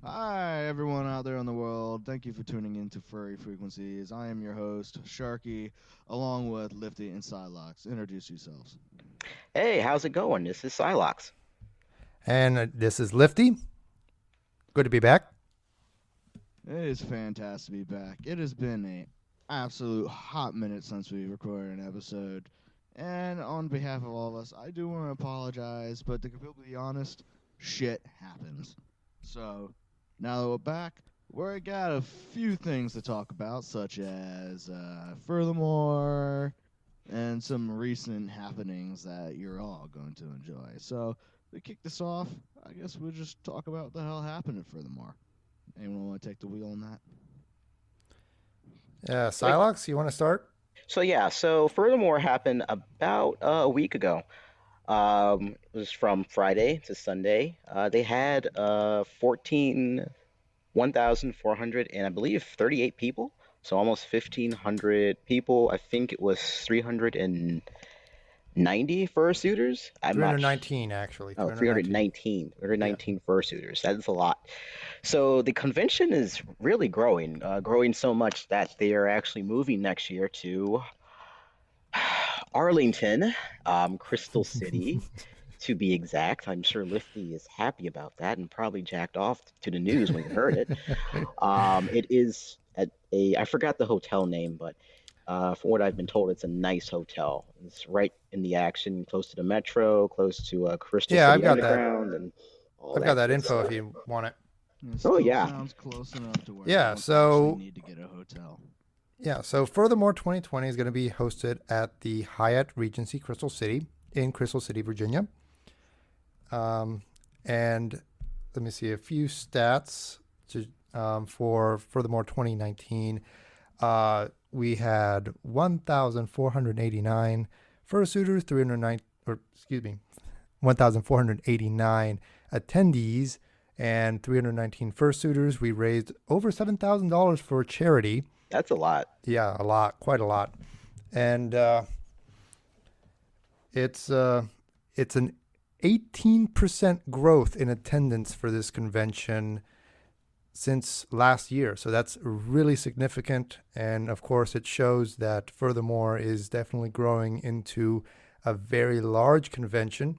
Hi, everyone out there in the world. Thank you for tuning in to Furry Frequencies. I am your host, Sharky, along with Lifty and Silox. Introduce yourselves. Hey, how's it going? This is Silox. And this is Lifty. Good to be back. It is fantastic to be back. It has been a absolute hot minute since we recorded an episode. And on behalf of all of us, I do want to apologize, but to be completely honest, shit happens. So, now that we're back, we got a few things to talk about, such as FurTheMore and some recent happenings that you're all going to enjoy. So, to kick this off, I guess we'll just talk about what the hell happened at FurTheMore. Anyone want to take the wheel on that? Like, Silox, you want to start? so FurTheMore happened about a week ago. It was from Friday to Sunday. They had 1,400 and I believe 38 people. So almost 1,500 people. I think it was 390 fursuiters. I'm not 319, actually. Oh, 319. 319. Yeah. 319 fursuiters. That is a lot. So the convention is really growing, growing so much that they are actually moving next year to Arlington, Crystal City, to be exact. I'm sure Lifty is happy about that and probably jacked off to the news when he heard it. It is at I forgot the hotel name, but from what I've been told, it's a nice hotel. It's right in the action, close to the metro, close to Crystal Yeah, City Underground, and all I've got that that good info if stuff. you want it. It Oh still yeah, sounds close enough to where I Yeah, don't actually so need to get a hotel. FurTheMore 2020 is going to be hosted at the Hyatt Regency Crystal City in Crystal City, Virginia. And let me see a few stats for FurTheMore 2019. We had 1,489 fursuiters, 309, or excuse me, 1,489 attendees, and 319 fursuiters. We raised over $7,000 for charity. that's a lot. Yeah, a lot, quite a lot. And it's an 18% growth in attendance for this convention since last year. So that's really significant. And of course, it shows that FurTheMore is definitely growing into a very large convention.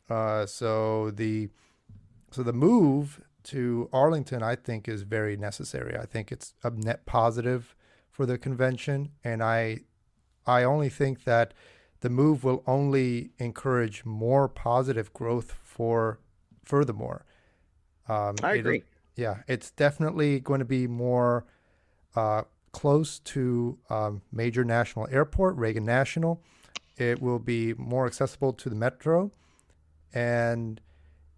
So the move to Arlington, I think, is very necessary. I think it's a net positive for the convention, and I only think that the move will only encourage more positive growth for FurTheMore. I It'll agree. Yeah, it's definitely going to be more close to major national airport, Reagan National. It will be more accessible to the metro, and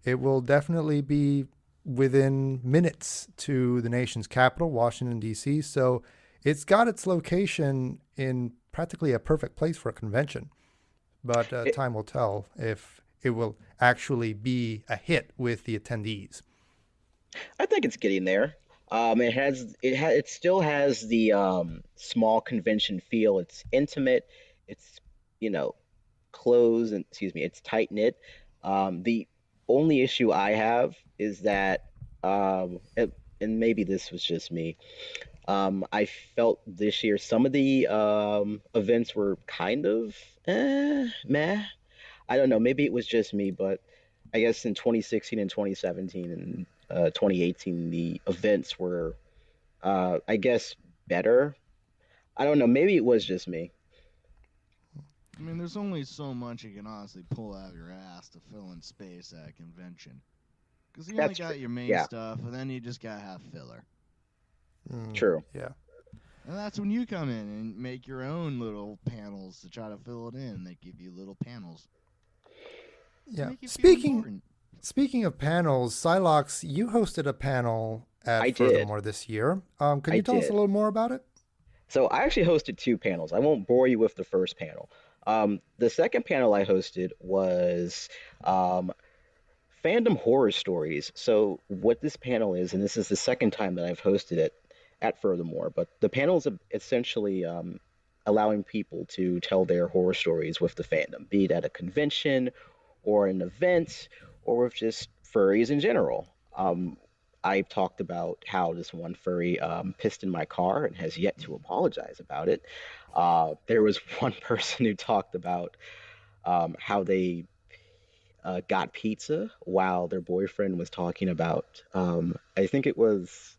it will definitely be within minutes to the nation's capital, Washington, D.C. So it's got its location in practically a perfect place for a convention. But It, time will tell if it will actually be a hit with the attendees. I think it's getting there. It still has the small convention feel. It's intimate. It's you know closed and excuse me. It's tight knit. The only issue I have is that and maybe this was just me. I felt this year some of the events were kind of meh. I don't know. Maybe it was just me, but I guess in 2016 and 2017 and 2018, the events were, I guess, better. I don't know. Maybe it was just me. I mean, there's only so much you can honestly pull out of your ass to fill in space at a convention. Because you only That's true. got your main Yeah, stuff, and then you just gotta have filler. Mm, true. yeah. And that's when you come in and make your own little panels to try to fill it in. They give you little panels to Yeah. make you feel Speaking important. speaking of panels, Silox, you hosted a panel at I did. FurTheMore this year. Can I you tell us a did. little more about it? So I actually hosted two panels. I won't bore you with the first panel. The second panel I hosted was um, fandom horror stories. So what this panel is, and this is the second time that I've hosted it at Furthermore, but the panel is essentially allowing people to tell their horror stories with the fandom, be it at a convention or an event or with just furries in general. Um, I talked about how this one furry pissed in my car and has yet to apologize about it. There was one person who talked about how they got pizza while their boyfriend was talking about, I think it was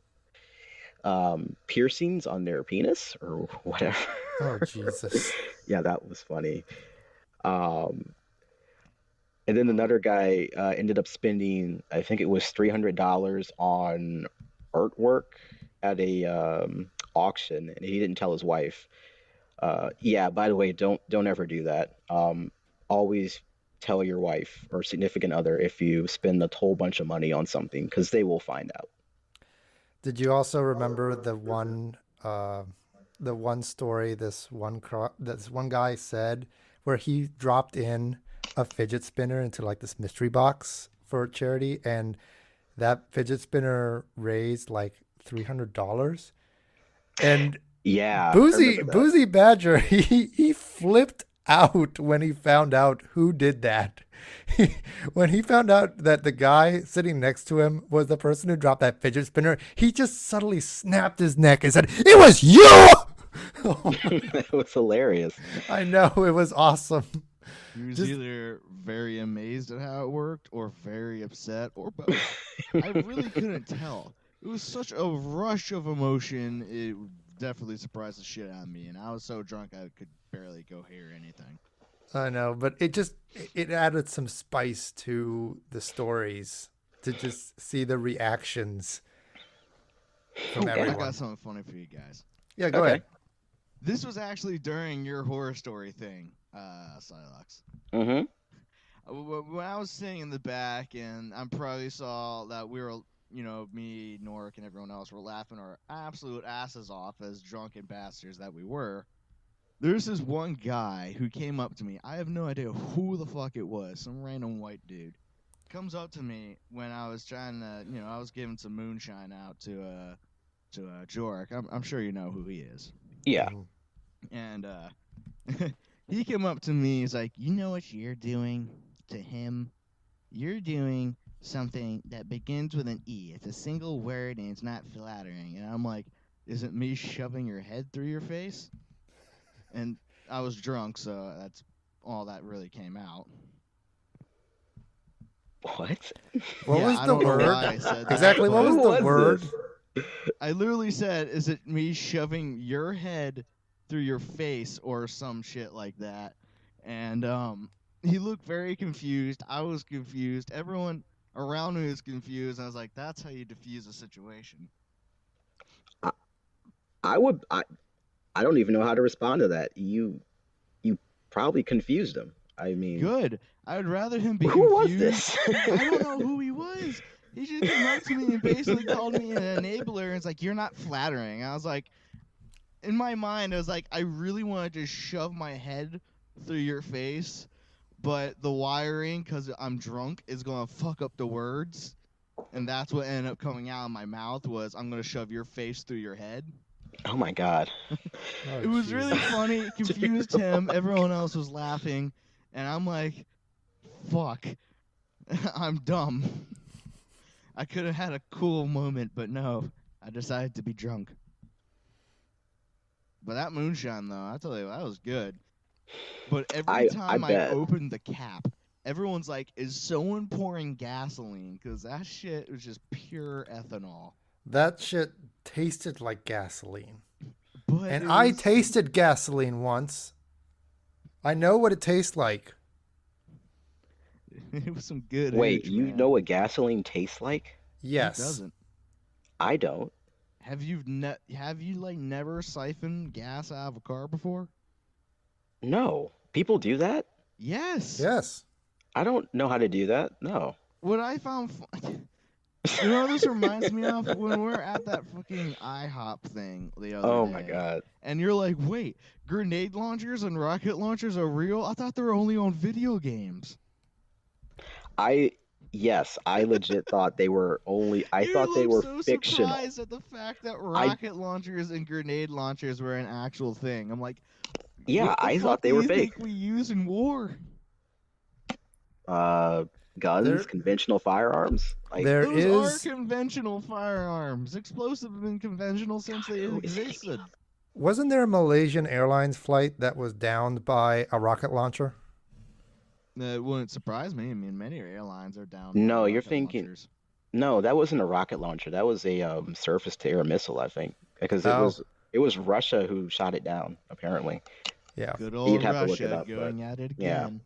piercings on their penis or whatever. Oh, Jesus. Yeah, that was funny. Um, and then another guy ended up spending, I think it was $300 on artwork at a auction, and he didn't tell his wife. Yeah, by the way, don't ever do that. Always tell your wife or significant other if you spend a whole bunch of money on something, because they will find out. Did you also remember the one story this one guy said where he dropped in a fidget spinner into like this mystery box for charity, and that fidget spinner raised like $300, and Yeah, I Boozy remember that. Boozy Badger he flipped out when he found out who did that. When he found out that the guy sitting next to him was the person who dropped that fidget spinner, he just suddenly snapped his neck and said, "It was you!" It was hilarious. I know, it was awesome. He was Just either very amazed at how it worked or very upset or both. I really couldn't tell. It was such a rush of emotion. It definitely surprised the shit out of me, and I was so drunk I could barely go hear anything. I know, but it added some spice to the stories to just see the reactions from Okay. I everyone. got something funny for you guys. Yeah, go Okay. ahead. This was actually during your horror story thing, Silox. Mm-hmm. When I was sitting in the back, and I probably saw that we were, me, Nork, and everyone else were laughing our absolute asses off as drunken bastards that we were. There's this one guy who came up to me. I have no idea who the fuck it was. Some random white dude comes up to me when I was trying to, I was giving some moonshine out to Jork. I'm sure you know who he is. Yeah. And he came up to me. He's like, "You know what you're doing to him? You're doing something that begins with an E. It's a single word and it's not flattering." And I'm like, "Is it me shoving your head through your face?" And I was drunk, so that's all that really came out. What? What Yeah, was I the don't know word? why I said that, Exactly, what but was Who the was word? this? I literally said, "Is it me shoving your head through your face or some shit like that?" And he looked very confused. I was confused. Everyone around me was confused. I was like, "That's how you defuse a situation." I, I would. I don't even know how to respond to that. You probably confused him. I mean, Good. I would rather him be who was confused. this? I don't know who he was. He just came up to me and basically called me an enabler. And it's like, "You're not flattering." I was like, in my mind, I was like, I really want to just shove my head through your face, but the wiring, because I'm drunk, is going to fuck up the words. And that's what ended up coming out of my mouth was, "I'm going to shove your face through your head." Oh my God. Oh, It was really Jesus. funny. It confused him. Everyone else was laughing. And I'm like, fuck. I'm dumb. I could have had a cool moment, but no. I decided to be drunk. But that moonshine, though, I tell you, that was good. But every I time I bet. opened the cap, everyone's like, "Is someone pouring gasoline?" Because that shit was just pure ethanol. That shit tasted like gasoline. But And it I was, tasted gasoline once. I know what it tastes like. it was some good Wait, hooch, you man. know what gasoline tastes like? Who Yes. doesn't? I don't. Have you like never siphoned gas out of a car before? No. People do that? Yes. Yes. I don't know how to do that. No. What I found, you know, what this reminds me of when we're at that fucking IHOP thing the other Oh my day, God. and you're like, "Wait, grenade launchers and rocket launchers are real? I thought they were only on video games." I yes, I legit thought they were only. I You thought they look were so fictional. surprised at the fact that I rocket launchers and grenade launchers were an actual thing. I'm like, yeah, what the I fuck thought do they were you fake. think we use in war? Uh, guns, There, conventional firearms. Like, there Those are is. conventional firearms. Explosives have been conventional since they who is he? existed. Wasn't there a Malaysian Airlines flight that was downed by a rocket launcher? It wouldn't surprise me. I mean, many airlines are down by No, you're rocket thinking. launchers. No, that wasn't a rocket launcher. That was a surface-to-air missile, I think, because Oh, it was Russia who shot it down, apparently. yeah. Good You'd old have to look it Russia up, but going at it yeah. again.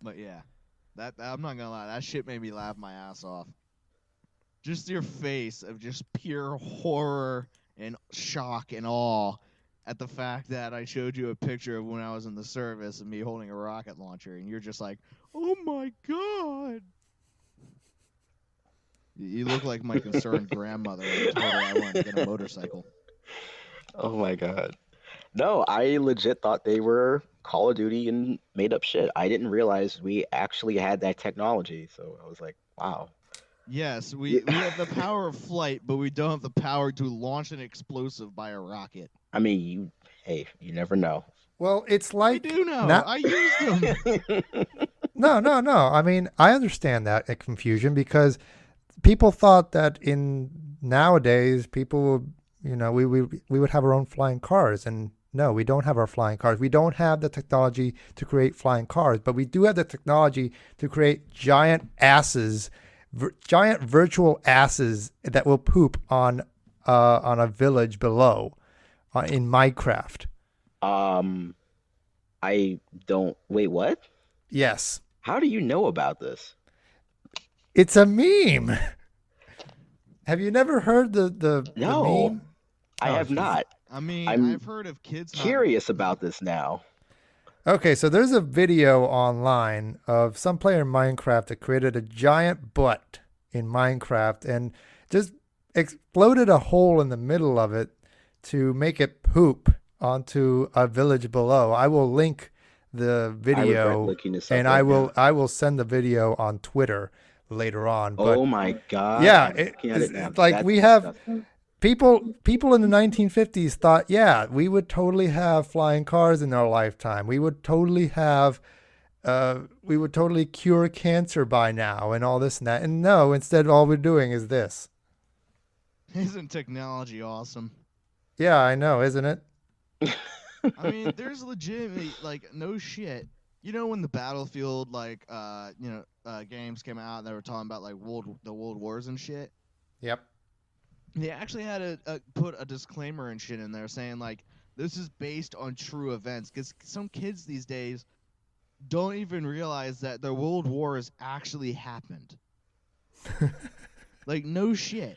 But yeah, that I'm not gonna lie, that shit made me laugh my ass off. Just your face of just pure horror and shock and awe at the fact that I showed you a picture of when I was in the service of me holding a rocket launcher, and you're just like, "Oh my god!" You look like my concerned grandmother when I told her I wanted to get a motorcycle. Oh my God. No, I legit thought they were Call of Duty and made up shit. I didn't realize we actually had that technology. So I was like, wow. Yes, Yeah. we have the power of flight, but we don't have the power to launch an explosive by a rocket. I mean, hey, you never know. Well, it's I like do know. now. I used them. No, no, no. I mean, I understand that confusion because people thought that in nowadays people would, we would have our own flying cars, and no, we don't have our flying cars. We don't have the technology to create flying cars, but we do have the technology to create giant asses, giant virtual asses that will poop on a village below, in Minecraft. um, I don't. Wait, what? Yes, How do you know about this? it's a meme. Have you never heard the No, meme? I Oh, have not. I mean, I'm I've heard of kids not. curious about this now. okay, so there's a video online of some player in Minecraft that created a giant butt in Minecraft and just exploded a hole in the middle of it to make it poop onto a village below. I will link the I regret video looking this and up right now. I will send the video on Twitter later on. But Oh my God, yeah, I'm looking at it now. it's like That's we have disgusting. people in the 1950s thought, yeah, we would totally have flying cars in our lifetime. We would totally cure cancer by now and all this and that. And no, instead all we're doing is this. Isn't technology awesome? Yeah, I know, isn't it? I mean, there's legitimately like no shit. You know when the Battlefield games came out, and they were talking about like the world wars and shit. Yep. They actually had to put a disclaimer and shit in there saying like this is based on true events because some kids these days don't even realize that the world wars actually happened. Like no shit.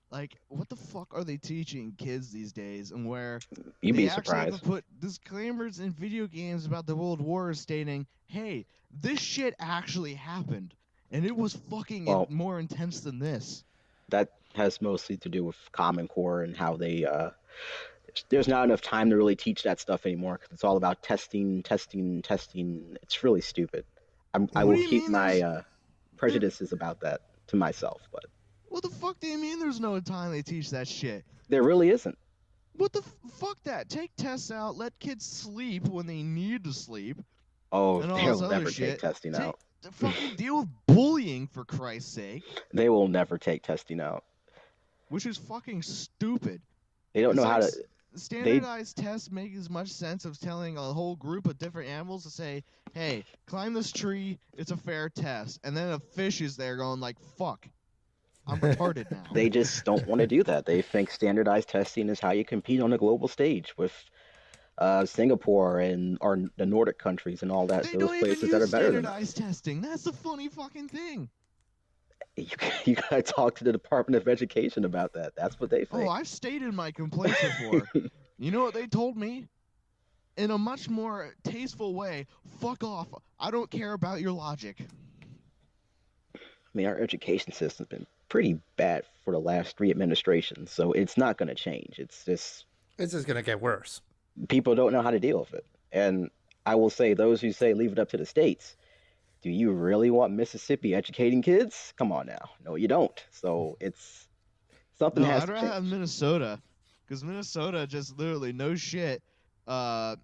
Like what the fuck are they teaching kids these days? And where You'd they be actually have to surprised. put disclaimers in video games about the world wars stating, "Hey, this shit actually happened, and it was fucking Well, more intense than this." that has mostly to do with Common Core and how they there's not enough time to really teach that stuff anymore because it's all about testing, testing, testing. It's really stupid. I What will do you keep mean my there- prejudices about that to myself, but What the fuck do you mean there's no time they teach that shit? there really isn't. What the fuck that? Take tests out, let kids sleep when they need to sleep, Oh, and all they'll this other never take shit. testing out. Fucking deal with bullying for Christ's sake, They will never take testing out. which is fucking stupid. They don't It's know like how to. standardized tests make as much sense of telling a whole group of different animals to say, "Hey, climb this tree. It's a fair test," and then a fish is there going like, "Fuck, I'm retarded now." They just don't want to do that. They think standardized testing is how you compete on a global stage with Singapore and or the Nordic countries and all that. They Those don't even places that are use better than us. standardized testing. That's the funny fucking thing. You gotta talk to the Department of Education about that. That's what they Oh, think. I've stated my complaints before. You know what they told me? In a much more tasteful way, fuck off. I don't care about your logic. I mean, our education system's been pretty bad for the last 3 administrations, so it's not gonna change. It's just It's just gonna get worse. people don't know how to deal with it. And I will say, those who say leave it up to the states, do you really want Mississippi educating kids? Come on now. No, you don't. So it's something No, has I'd to rather have change. Minnesota, because Minnesota just literally no shit had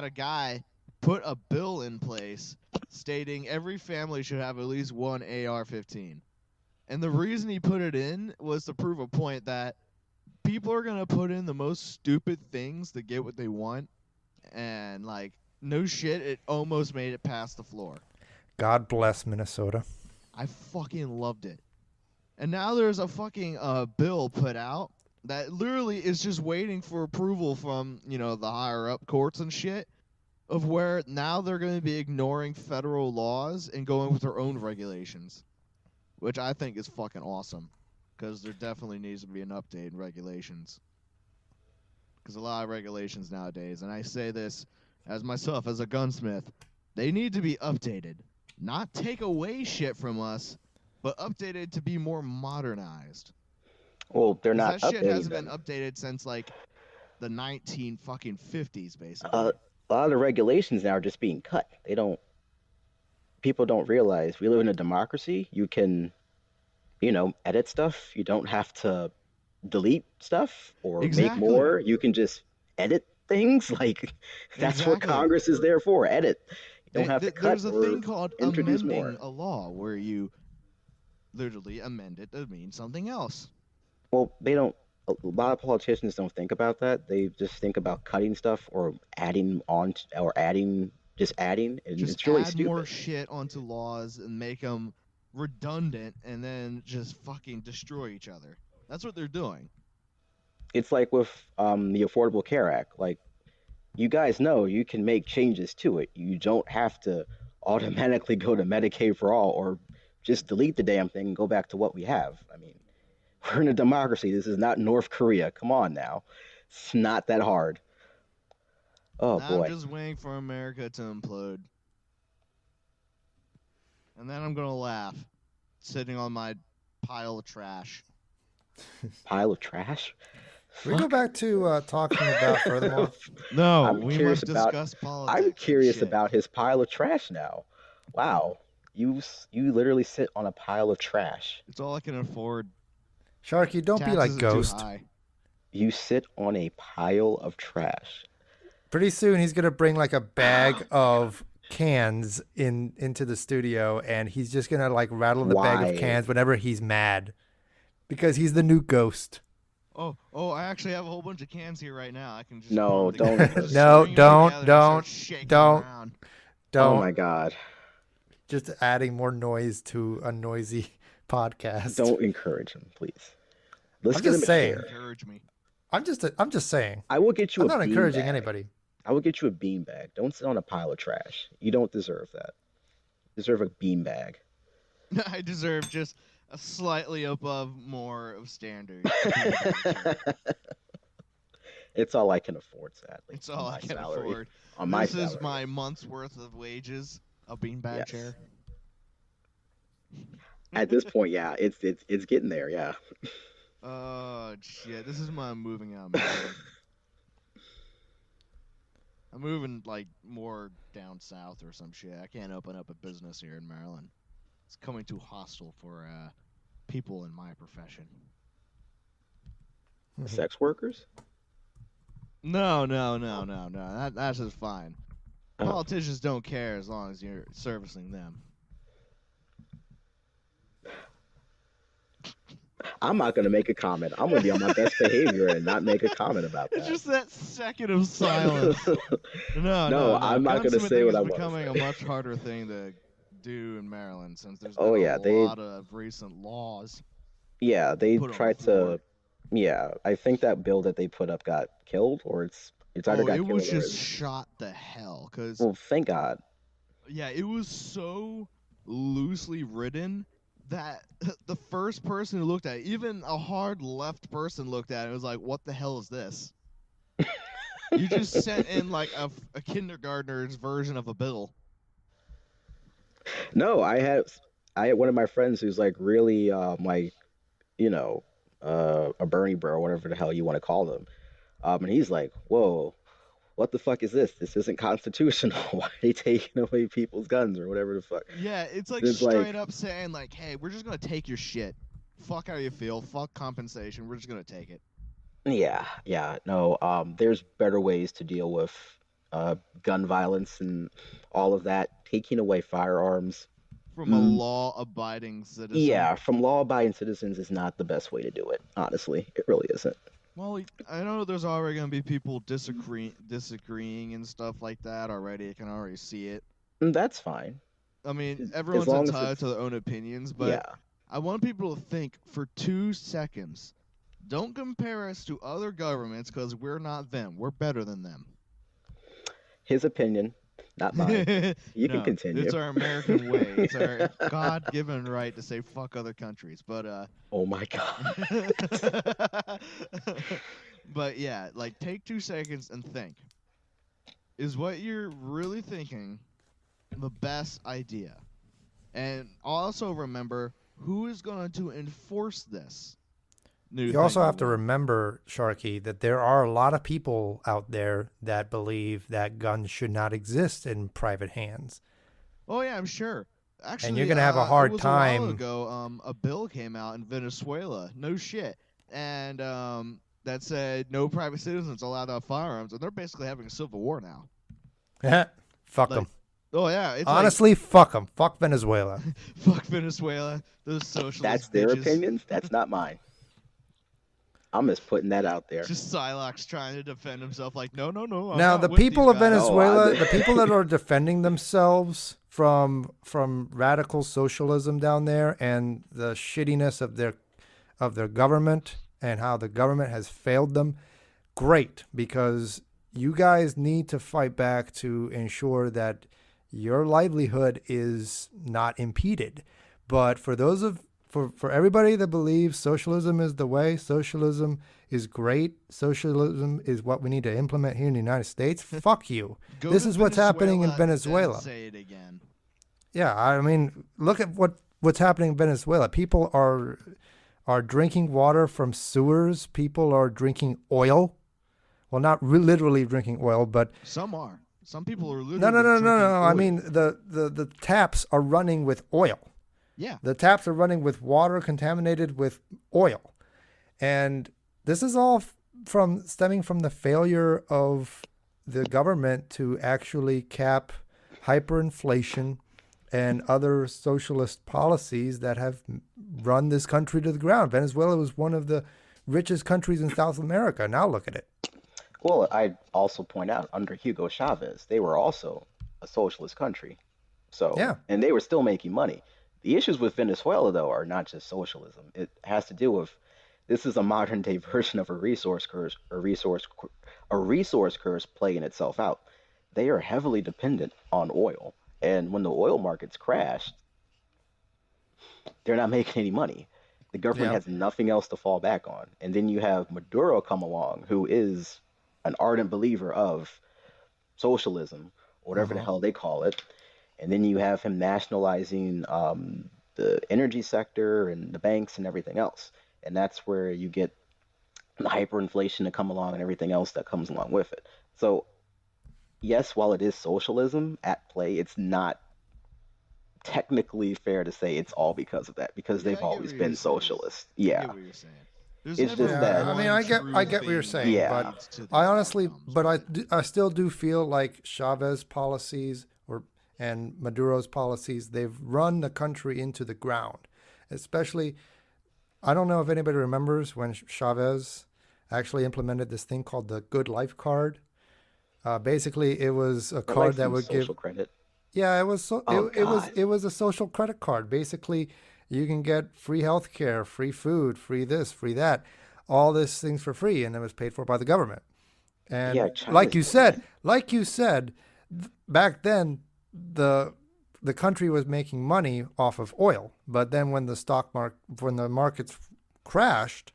a guy put a bill in place stating every family should have at least one AR-15. And the reason he put it in was to prove a point that people are going to put in the most stupid things to get what they want. And, like, no shit, it almost made it past the floor. God bless Minnesota. I fucking loved it. And now there's a fucking bill put out that literally is just waiting for approval from, the higher up courts and shit, of where now they're going to be ignoring federal laws and going with their own regulations, which I think is fucking awesome, because there definitely needs to be an update in regulations. Because a lot of regulations nowadays, and I say this as myself, as a gunsmith, they need to be updated. Not take away shit from us, but updated to be more modernized. Well, they're not that shit updating hasn't them. been updated since like the 1950s, basically. A lot of the regulations now are just being cut. People don't realize we live in a democracy. You can, edit stuff. You don't have to delete stuff or make more. You can just edit things. Like, that's what Congress is there for. Edit. You don't have to cut There's a or thing called introduce amending more. a law where you literally amend it to mean something else. Well, they don't. A lot of politicians don't think about that. They just think about cutting stuff or adding on or adding, and it's really add stupid. more shit onto laws and make them redundant, and then just fucking destroy each other. That's what they're doing. It's like with the Affordable Care Act. Like, you guys know you can make changes to it. You don't have to automatically go to Medicaid for all or just delete the damn thing and go back to what we have. I mean, we're in a democracy. This is not North Korea. Come on now. It's not that hard. Oh, now boy. I'm just waiting for America to implode. And then I'm going to laugh, sitting on my pile of trash. Pile of trash? Can we go back to talking about FurTheMore? No, we must discuss politics. I'm curious about his pile of trash now. Wow. You literally sit on a pile of trash. It's all I can afford. Sharky, don't be like Ghost. You sit on a pile of trash. Pretty soon he's gonna bring like a bag of cans into the studio, and he's just gonna like rattle the bag of cans whenever he's mad, because he's the new Ghost. Oh! I actually have a whole bunch of cans here right now. I can just don't. Oh my God! Just adding more noise to a noisy podcast. Don't encourage him, please. I'm just saying. Encourage me. I'm just saying. I will get you. I'm not encouraging anybody. I will get you a beanbag. Don't sit on a pile of trash. You don't deserve that. You deserve a beanbag. I deserve just a slightly above more of standard. It's all I can afford, sadly. It's all I can afford. On my salary. This is my month's worth of wages. A beanbag chair. At this point, yeah, it's getting there, yeah. Oh shit! This is my moving out. Maryland. I'm moving like more down south or some shit. I can't open up a business here in Maryland. It's coming too hostile for people in my profession. Sex workers? No. That's just fine. Politicians don't care as long as you're servicing them. I'm not going to make a comment. I'm going to be on my best behavior and not make a comment about that. It's just that second of silence. No, I'm not going to say what I want. It's becoming a much harder thing to do in Maryland since there's been a lot of recent laws. Yeah, they tried to. Yeah, I think that bill that they put up got killed, or it's either got killed. It was just shot to hell. Well, thank God. Yeah, it was so loosely written that the first person who looked at it, even a hard left person looked at it, and was like, what the hell is this? You just sent in like a kindergartner's version of a bill. No, I had one of my friends who's like really a Bernie bro or whatever the hell you want to call them. And he's like, whoa, what the fuck is this? This isn't constitutional. Why are they taking away people's guns or whatever the fuck? Yeah, it's like straight up saying like, hey, we're just going to take your shit. Fuck how you feel. Fuck compensation. We're just going to take it. Yeah. No, there's better ways to deal with gun violence and all of that, taking away firearms. From a Mm, law-abiding citizen. yeah, from law-abiding citizens is not the best way to do it. Honestly, it really isn't. Well, I know there's already gonna be people disagreeing and stuff like that already. I can already see it. And that's fine, I mean, as everyone's long as entitled it's to their own opinions, but yeah. I want people to think for 2 seconds. Don't compare us to other governments because we're not them. We're better than them. His opinion, not mine. You can No, it's continue. our American way. It's our God-given right to say fuck other countries. But Oh my god. but yeah, like take 2 seconds and think. Is what you're really thinking the best idea? And also remember who is going to enforce this new You thing also you have to want. remember, Sharky, that there are a lot of people out there that believe that guns should not exist in private hands. Oh yeah, I'm sure. And you're Actually, going to have a it hard was a while time. ago. A bill came out in Venezuela. No shit, and that said no private citizens allowed to have firearms, and they're basically having a civil war now. Fuck Like, them. oh yeah, it's Honestly, fuck them. Fuck Venezuela. like fuck Venezuela, those That's socialist their bitches. opinions. That's not mine. I'm just putting that out there. Just Psylocke trying to defend himself, like no, no, no. I'm Now, not the with these people of guys. No, I Venezuela, did. the people that are defending themselves from radical socialism down there and the shittiness of their government and how the government has failed them, great, because you guys need to fight back to ensure that your livelihood is not impeded. But for everybody that believes socialism is the way, socialism is great, socialism is what we need to implement here in the United States, fuck you. Go This to is what's happening in Venezuela and Venezuela. then say it again. Yeah, I mean, look at what's happening in Venezuela. People are drinking water from sewers. People are drinking oil. Well, not literally drinking oil, but Some are. Some people are no, literally no, no, no, drinking no. I oil. mean, the taps are running with oil. Yeah. The taps are running with water contaminated with oil. And this is all stemming from the failure of the government to actually cap hyperinflation and other socialist policies that have run this country to the ground. Venezuela was one of the richest countries in South America. Now look at it. Well, I'd also point out under Hugo Chavez, they were also a socialist country. So, Yeah. and they were still making money. The issues with Venezuela, though, are not just socialism. It has to do with this is a modern day version of a resource curse playing itself out. They are heavily dependent on oil, and when the oil markets crashed, they're not making any money. The government Yeah. has nothing else to fall back on, and then you have Maduro come along, who is an ardent believer of socialism, or whatever the Uh-huh. hell they call it. And then you have him nationalizing the energy sector and the banks and everything else. And that's where you get the hyperinflation to come along and everything else that comes along with it. So, yes, while it is socialism at play, it's not technically fair to say it's all because of that, because Yeah, they've I get always what been you're saying. socialists. I Yeah. get what you're saying. There's It's never just that- Yeah, I mean, one I get true what you're thing saying, that Yeah. but leads to these I honestly, outcomes, but I still do feel like Chavez policies and Maduro's policies, they've run the country into the ground. Especially, I don't know if anybody remembers when Chavez actually implemented this thing called the Good Life Card. Basically, it was a Or card like that some would give. social credit. Yeah, it was so Oh God. it was a social credit card. Basically, you can get free health care, free food, free this, free that, all these things for free, and it was paid for by the government. Yeah, And China's doing that. like you said, back then the country was making money off of oil, but then when the markets crashed,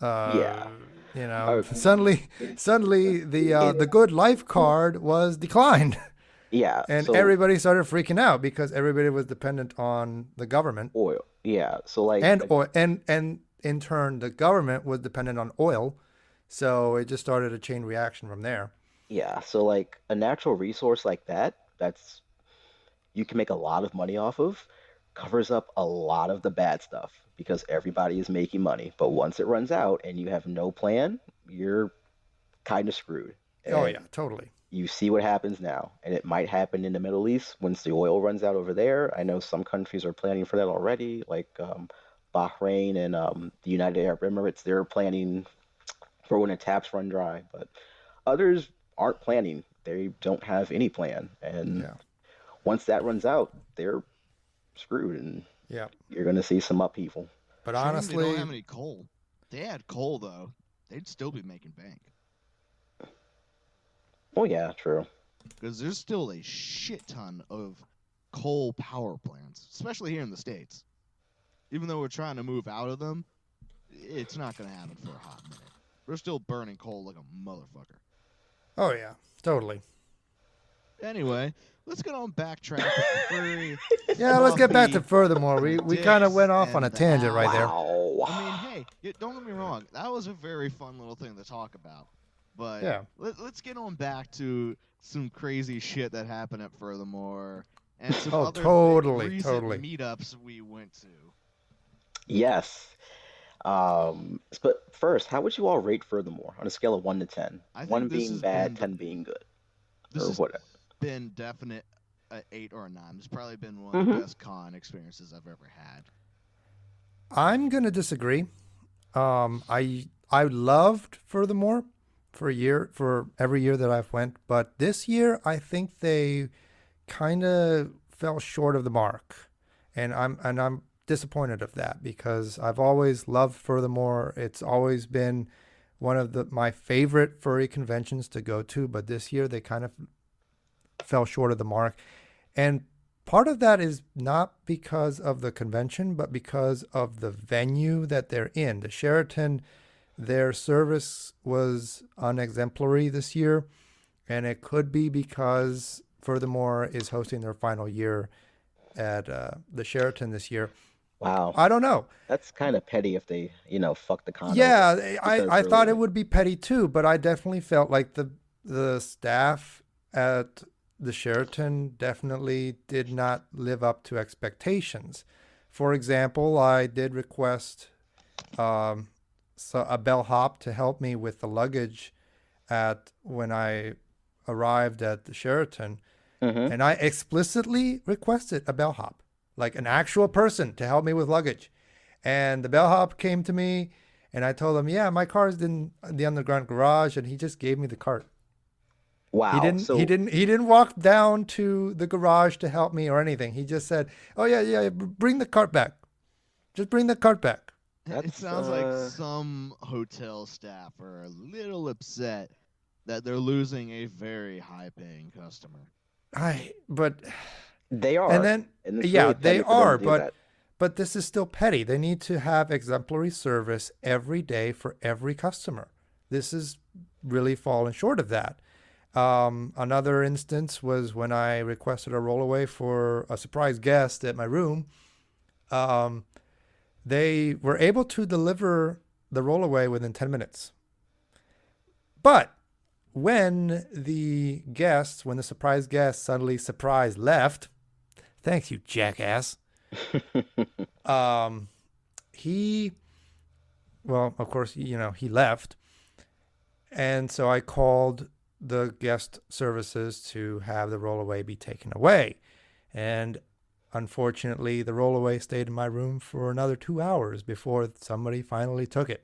Yeah. you know, Uh, suddenly the Good Life Card was declined. yeah. And So everybody started freaking out because everybody was dependent on the government, oil. Yeah. So like and in turn the government was dependent on oil, so it just started a chain reaction from there. yeah. So like a natural resource like that, that's you can make a lot of money off of, covers up a lot of the bad stuff because everybody is making money. But once it runs out and you have no plan, you're kind of screwed. Oh And yeah, totally. you see what happens now, and it might happen in the Middle East once the oil runs out over there. I know some countries are planning for that already, like Bahrain and the United Arab Emirates. They're planning for when the taps run dry, but others aren't planning. They don't have any plan, and Yeah. once that runs out, they're screwed, and Yeah. you're going to see some upheaval. But Shame they don't honestly, have any coal. If they had coal though, they'd still be making bank. Oh yeah, true. Because there's still a shit ton of coal power plants, especially here in the States. Even though we're trying to move out of them, it's not going to happen for a hot minute. We're still burning coal like a motherfucker. oh yeah, totally. Anyway, let's get on backtrack. Furry, Yeah, let's get back to fluffy furthermore. We kind of dicks went off on and a the tangent right there. Wow. I mean, hey, don't get me wrong. That was a very fun little thing to talk about. But Yeah. let's get on back to some crazy shit that happened at Furthermore and some Oh, other totally, recent totally. meetups we went to. Yes. But first, how would you all rate Furthermore on a scale of 1 to 10? I think 1 this being has bad, been 10 being good, this or has whatever. been definite 8 or a 9. It's probably been one of Mm-hmm. the best con experiences I've ever had. I'm gonna disagree. I loved Furthermore for every year that I've went, but this year I think they kind of fell short of the mark, and I'm disappointed of that because I've always loved Furthermore. It's always been one of my favorite furry conventions to go to, but this year they kind of fell short of the mark. And part of that is not because of the convention, but because of the venue that they're in. The Sheraton, their service was unexemplary this year, and it could be because Furthermore is hosting their final year at the Sheraton this year. Wow. I don't know. That's kind of petty if they, fuck the con over Yeah, because I they're thought it leaving. would be petty too, but I definitely felt like the staff at the Sheraton definitely did not live up to expectations. For example, I did request a bellhop to help me with the luggage at when I arrived at the Sheraton, Mm-hmm. and I explicitly requested a bellhop, like an actual person to help me with luggage. And the bellhop came to me, and I told him, "Yeah, my car's in the underground garage," and he just gave me the cart. He Wow. didn't. He So didn't. He didn't walk down to the garage to help me or anything. He just said, "Oh yeah, yeah, bring the cart back. Just bring the cart back." It that's sounds like some hotel staff are a little upset that they're losing a very high-paying customer. But they are, and then and it's yeah, really they petty for them are, to do that. but this is still petty. They need to have exemplary service every day for every customer. This is really falling short of that. Another instance was when I requested a rollaway for a surprise guest at my room. They were able to deliver the rollaway within 10 minutes. But when when the surprise guest suddenly left, thanks you jackass. Um, he, well, of course, he left. And so I called the guest services to have the rollaway be taken away. And unfortunately, the rollaway stayed in my room for another 2 hours before somebody finally took it.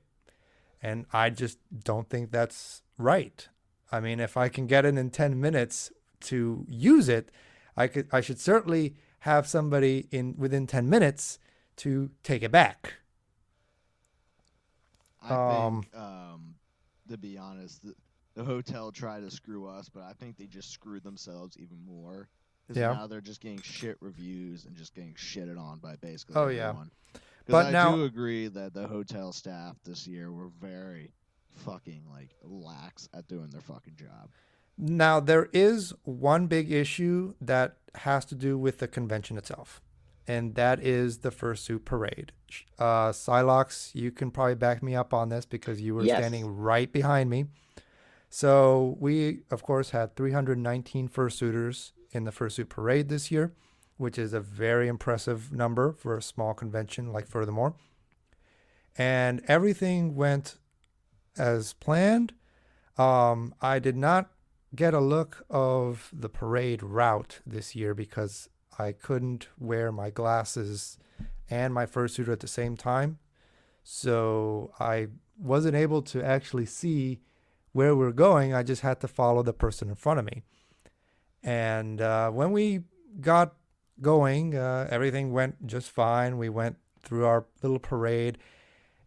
And I just don't think that's right. I mean, if I can get it in 10 minutes to use it, I should certainly have somebody within 10 minutes to take it back. I think, to be honest, the hotel tried to screw us, but I think they just screwed themselves even more. Because Yeah. now they're just getting shit reviews and just getting shitted on by basically Oh, yeah. everyone. But Because I now- do agree that the hotel staff this year were very fucking lax at doing their fucking job. Now, there is one big issue that has to do with the convention itself, and that is the fursuit parade. Silox, you can probably back me up on this because you were Yes. standing right behind me. So we, of course, had 319 fursuiters in the fursuit parade this year, which is a very impressive number for a small convention like Furthermore. And everything went as planned. I did not get a look of the parade route this year because I couldn't wear my glasses and my fursuit at the same time. So I wasn't able to actually see where we're going. I just had to follow the person in front of me. And when we got going, everything went just fine. We went through our little parade,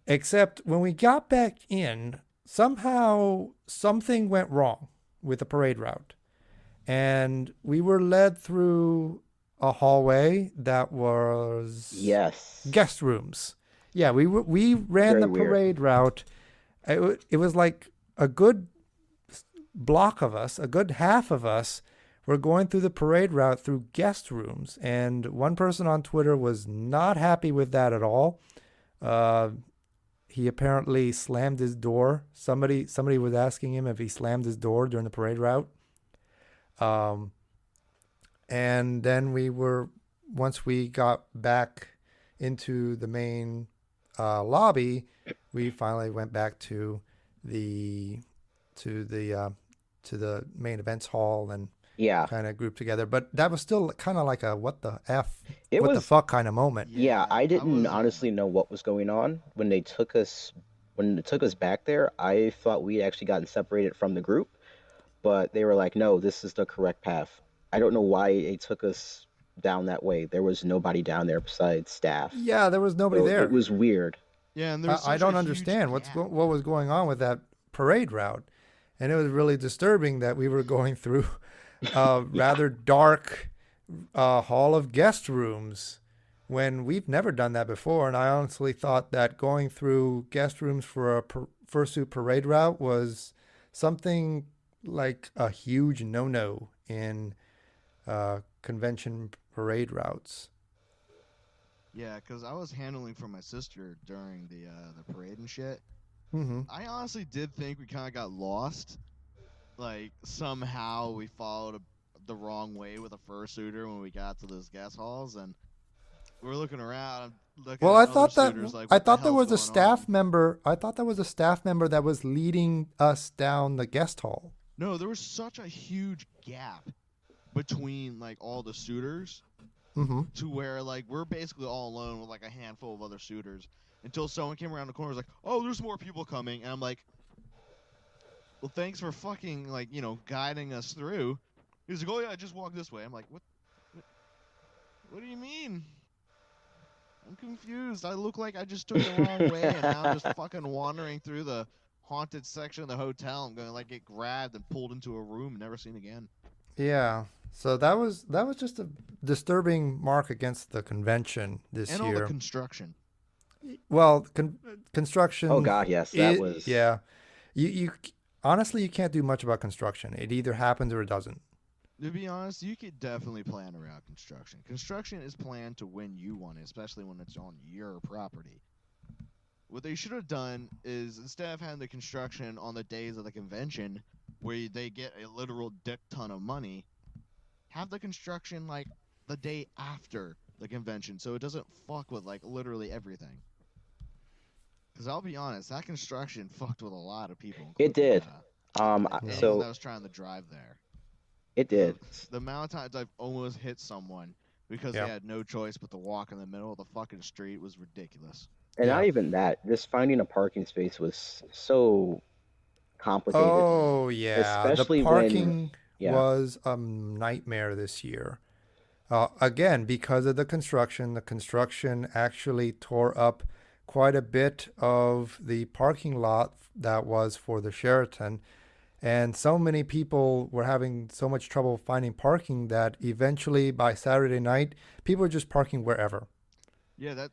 except when we got back in, somehow something went wrong with the parade route. And we were led through a hallway that was Yes. guest rooms. Yeah, we ran Very the weird. parade route. It was like a good block of us, a good half of us were going through the parade route through guest rooms, and one person on Twitter was not happy with that at all. Uh, he apparently slammed his door. Somebody was asking him if he slammed his door during the parade route. Um, and then once we got back into the main lobby, we finally went back the to the uh, to the main events hall and Yeah. kind of grouped together. But that was still kind of like a It what the was. fuck kind of moment. Yeah, Yeah, I I didn't wasn't. honestly know what was going on when they took us back there. I thought we'd actually gotten separated from the group, but they were like, "No, this is the correct path." I don't know why they took us down that way. There was nobody down there besides staff. Yeah, there was nobody So it there. was weird. Yeah, and there was I such a don't huge understand gap. what was going on with that parade route, and it was really disturbing that we were going through a Yeah. rather dark hall of guest rooms when we've never done that before. And I honestly thought that going through guest rooms for a fursuit parade route was something like a huge no-no in convention parade routes. Yeah, because I was handling for my sister during the parade and shit. Mm-hmm. I honestly did think we kind of got lost. Like somehow we followed the wrong way with a fursuiter when we got to those guest halls, and we're looking around, I'm looking Well, at other suitors like, I what the thought there hell's was a going on? staff member. I thought there was a staff member that was leading us down the guest hall. No, there was such a huge gap between like all the suitors Mm-hmm. to where like we're basically all alone with like a handful of other suitors until someone came around the corner and was like, "Oh, there's more people coming," and I'm like, "Well, thanks for fucking like guiding us through." He's like, "Oh yeah, just walk this way." I'm like, What, what do you mean? I'm confused. I look like I just took the wrong way, and now I'm just fucking wandering through the haunted section of the hotel. I'm going to like get grabbed and pulled into a room, never seen again. Yeah. So that was just a disturbing mark against the convention this And all the year. construction. Well, Oh construction. God, yes, that was. Yeah. You honestly you can't do much about construction. It either happens or it doesn't. To be honest, you could definitely plan around construction. Construction is planned to win you one, especially when it's on your property. What they should have done is instead of having the construction on the days of the convention, where they get a literal dick ton of money, have the construction like the day after the convention, so it doesn't fuck with like literally everything. Because I'll be honest, that construction fucked with a lot of people, It including did. Yeah. anyone that So was trying to drive there. it The did. the amount of times I've almost hit someone because Yeah. they had no choice but to walk in the middle of the fucking street was ridiculous. And not Yeah. even that. Just finding a parking space was so complicated, Oh yeah. The especially when, parking yeah, was a nightmare this year. Again, because of the construction actually tore up quite a bit of the parking lot that was for the Sheraton. And so many people were having so much trouble finding parking that eventually by Saturday night, people were just parking wherever. Yeah,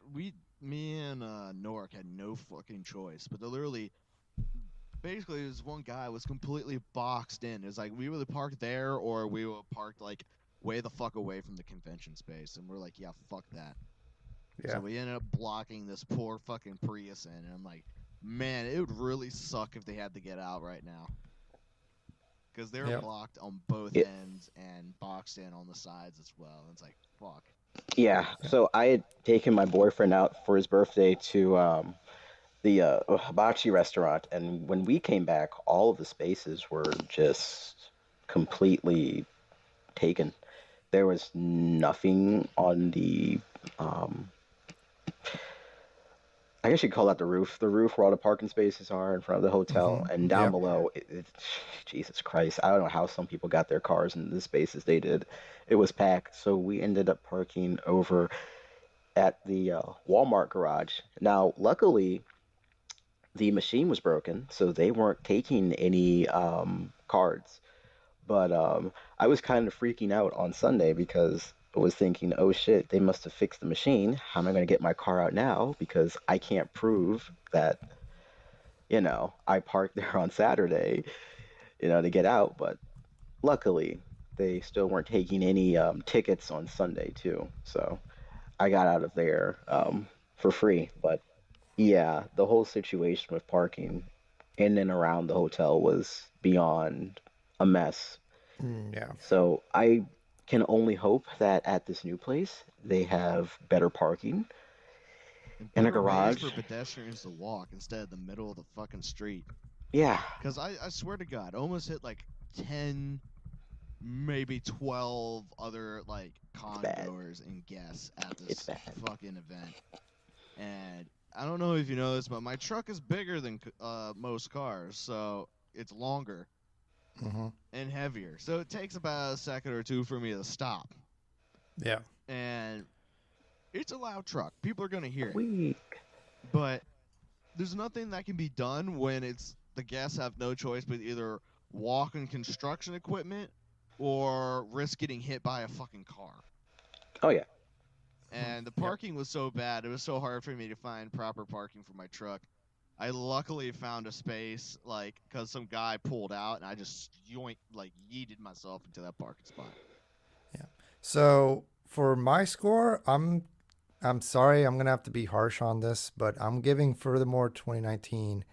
me and Nork had no fucking choice, but they literally, basically, this one guy was completely boxed in. It was like we were parked there or we were parked like way the fuck away from the convention space, and we're like, yeah, fuck that. So Yeah. we ended up blocking this poor fucking Prius in, and I'm like, man, it would really suck if they had to get out right now. Because they were Yep. blocked on both it, ends and boxed in on the sides as well. And it's like, fuck. yeah. Yeah. So I had taken my boyfriend out for his birthday to the hibachi restaurant, and when we came back, all of the spaces were just completely taken. There was nothing on the um, I guess you could call that the roof where all the parking spaces are in front of the hotel, and down Yep. below, Jesus Christ, I don't know how some people got their cars in the spaces they did. It was packed, so we ended up parking over at the Walmart garage. Now, luckily, the machine was broken, so they weren't taking any cards. But I was kind of freaking out on Sunday because I was thinking, oh shit, they must have fixed the machine. How am I going to get my car out now? Because I can't prove that, I parked there on Saturday, to get out. But luckily, they still weren't taking any tickets on Sunday, too. So I got out of there for free. But yeah, the whole situation with parking in and around the hotel was beyond a mess. Yeah. So I can only hope that at this new place they have better parking And in a better ways garage. for pedestrians to walk instead of the middle of the fucking street. Yeah, Because I swear to God, I almost hit like 10, maybe 12 other like it's con bad. goers and guests at It's this bad. fucking event. And I don't know if you know this, but my truck is bigger than most cars, so it's longer hmm and heavier. So it takes about a second or two for me to stop. Yeah. And it's a loud truck. People are going to hear it. Weak. But there's nothing that can be done when it's the guests have no choice but either walk on construction equipment or risk getting hit by a fucking car. Oh yeah. And the Yep. parking was so bad, it was so hard for me to find proper parking for my truck. I luckily found a space, like, because some guy pulled out, and I just yeeted myself into that parking spot. So for my score, I'm sorry, I'm gonna have to be harsh on this, but I'm giving Furthermore 2019,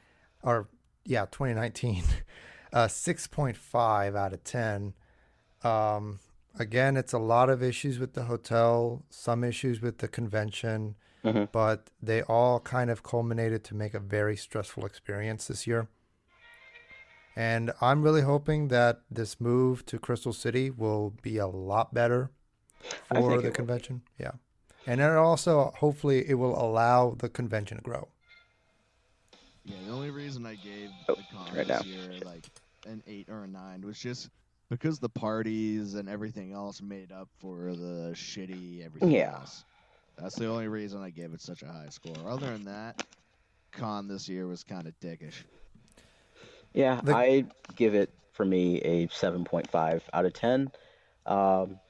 or yeah, 2019, 6.5 out of 10. Um, Again, it's a lot of issues with the hotel, some issues with the convention, Hmm. but they all kind of culminated to make a very stressful experience this year. And I'm really hoping that this move to Crystal City will be a lot better I for think the it will be. convention. Yeah. And then also, hopefully, it will allow the convention to grow. Yeah, the only reason I gave Oh, the con right this now. year like an 8 or a 9 was just because the parties and everything else made up for the shitty everything Yeah. else. That's the only reason I gave it such a high score. Other than that, con this year was kind of dickish. Yeah, The I give it for me a 7.5 out of 10. Um,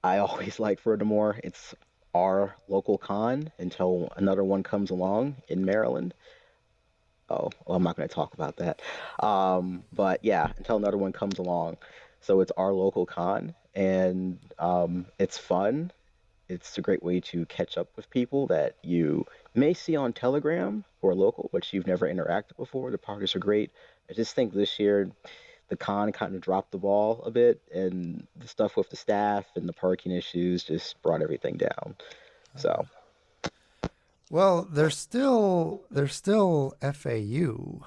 I always like Furthermore. It's our local con until another one comes along in Maryland. Oh, well, I'm not going to talk about that. But yeah, until another one comes along. So it's our local con, and it's fun. It's a great way to catch up with people that you may see on Telegram who are local, but you've never interacted before. The parties are great. I just think this year the con kind of dropped the ball a bit, and the stuff with the staff and the parking issues just brought everything down. So, well, there's still FAU.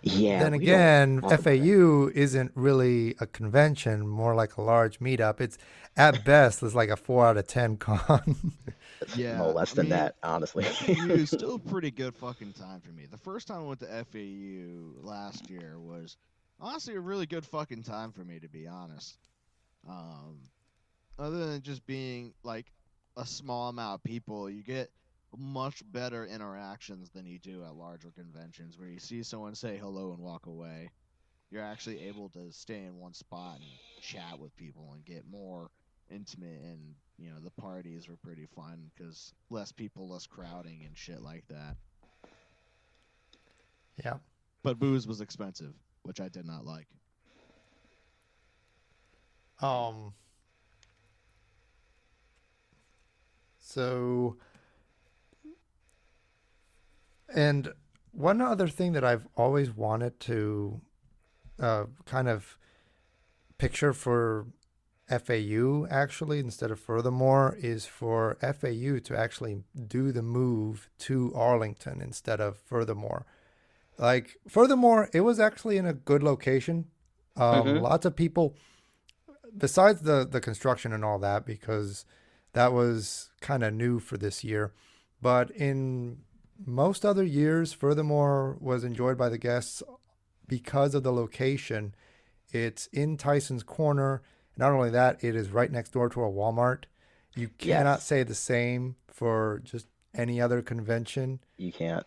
yeah, Then we don't again, have that. FAU isn't really a convention, more like a large meetup. It's at best it's like a 4 out of 10 con. It's no Yeah, less I than mean, that, honestly. FAU is still a pretty good fucking time for me. The first time I went to FAU last year was honestly a really good fucking time for me, to be honest. Um, Other than just being like a small amount of people, you get much better interactions than you do at larger conventions where you see someone say hello and walk away. You're actually able to stay in one spot and chat with people and get more intimate, and the parties were pretty fun because less people, less crowding and shit like that. Yeah. But booze was expensive, which I did not like. Um. So, and one other thing that I've always wanted to kind of picture for FAU actually instead of Furthermore is for FAU to actually do the move to Arlington instead of Furthermore. Like Furthermore, it was actually in a good location. Hmm. Lots of people, besides the construction and all that, because that was kind of new for this year. But in most other years, furthermore, was enjoyed by the guests because of the location. It's in Tyson's Corner. Not only that, it is right next door to a Walmart. You cannot Yes, say the same for just any other convention. you can't.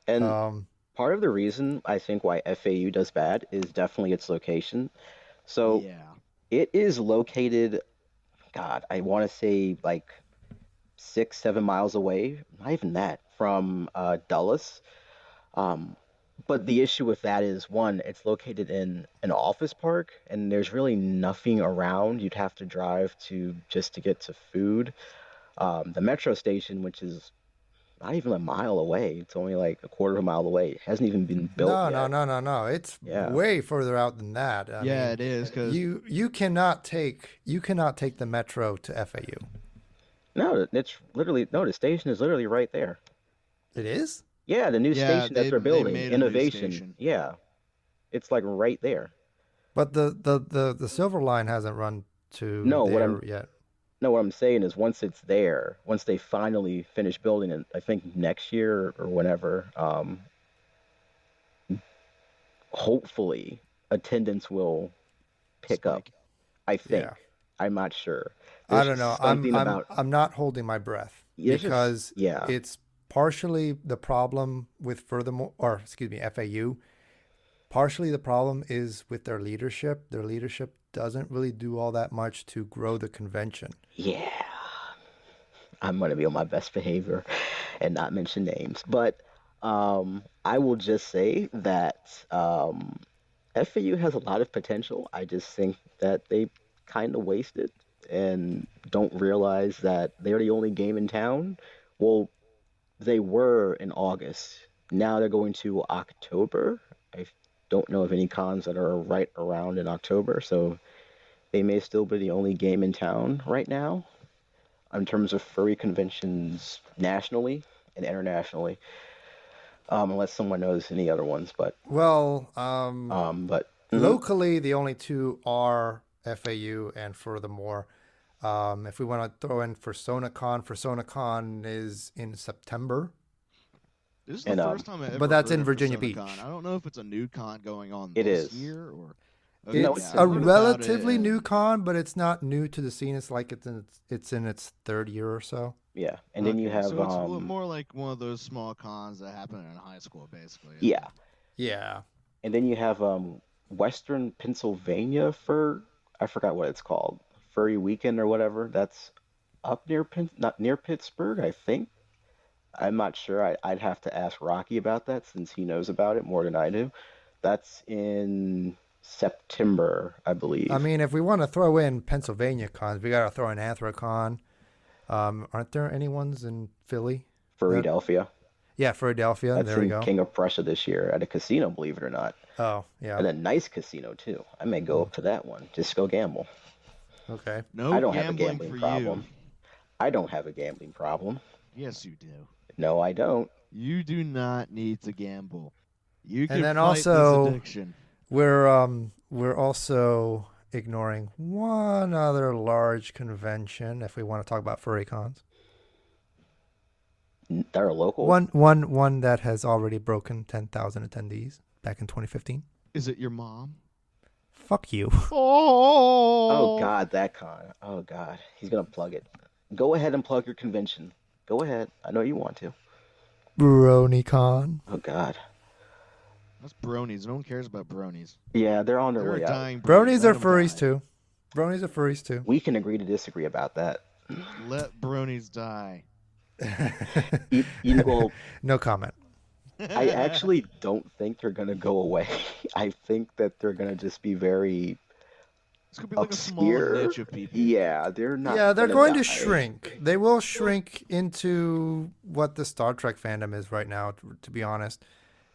And Um, part of the reason I think why FAU does bad is definitely its location. So Yeah. it is located, God, I want to say like 6, 7 miles away, not even that, from Dulles. Um, but the issue with that is one, it's located in an office park, and there's really nothing around. You'd have to drive to just to get to food. The metro station, which is not even a mile away, it's only like a quarter of a mile away. It hasn't even been built no, no, yet. no, no, no. It's Yeah. way further out than that. I Yeah, mean, it is because you cannot take the metro to FAU. No, it's literally no, the station is literally right there. It is? Yeah, the new yeah, station that they're they building, made a new Innovation. station. Yeah, it's like right there. But the Silver Line hasn't run to No, what I'm there yet. no, what I'm saying is once it's there, once they finally finish building it, I think next year or whenever, hopefully attendance will pick up. Spike. I think. Yeah. I'm not sure. I There's don't know. just I'm something I'm about I'm not holding my breath there's just because yeah. it's partially the problem with furthermore, or excuse me, FAU. Partially the problem is with their leadership. Their leadership doesn't really do all that much to grow the convention. Yeah. I'm gonna be on my best behavior and not mention names. But I will just say that FAU has a lot of potential. I just think that they kind of waste it and don't realize that they're the only game in town. Well, they were in August. Now they're going to October. I don't know of any cons that are right around in October, so they may still be the only game in town right now in terms of furry conventions nationally and internationally, unless someone knows any other ones. Well, But mhm. locally the only two are FAU and furthermore. If we want to throw in FurSonaCon is in September, This is the And first time I but ever that's heard in of Virginia PersonaCon. Beach. I don't know if it's a new con going on it this is. year or. Okay, No, It's it's yeah, I've a in. heard about it, relatively new and con, but it's not new to the scene. It's like it's in its third year or so. Yeah, and then you okay, have so it's more like one of those small cons that happen in high school, basically, isn't yeah, it? Yeah. and then you have Western Pennsylvania for I forgot what it's called, Furry Weekend or whatever. That's up near not near Pittsburgh, I think. I'm not sure. I'd have to ask Rocky about that since he knows about it more than I do. That's in September, I I believe. mean, if we want to throw in Pennsylvania cons, we got to throw in Anthrocon. Aren't there any ones in Philly? That Furrydelphia. Yeah, Philadelphia. That's There we in go. King of Prussia this year at a casino, believe it or not. Oh, yeah. And a nice casino too. I may go Mm, up to that one. Just go gamble. okay. I No don't have a gambling gambling for you. problem. I don't have a gambling problem. Yes, you do. No, I don't. You do not need to gamble. You And can then fight this also addiction. we're also ignoring one other large convention if we want to talk about furry cons. They're local. One that has already broken 10,000 attendees back in 2015. Is it your mom? Fuck you. Oh Oh, God, that con. Oh God, he's gonna plug it. Go ahead and plug your convention. Go ahead. I know you want to. BronyCon. Oh God. that's bronies. No one cares about bronies. Yeah, they're on their They're a way out. dying breed. Bronies Let are them furries die. too. Bronies are furries too. We can agree to disagree about that. Let bronies die. Well, No comment. I actually don't think they're gonna go away. I think that they're gonna just be very It's gonna be like a small obscure. niche of people. Yeah, they're not Yeah, they're gonna going to die. shrink. They will shrink into what the Star Trek fandom is right now, to be honest.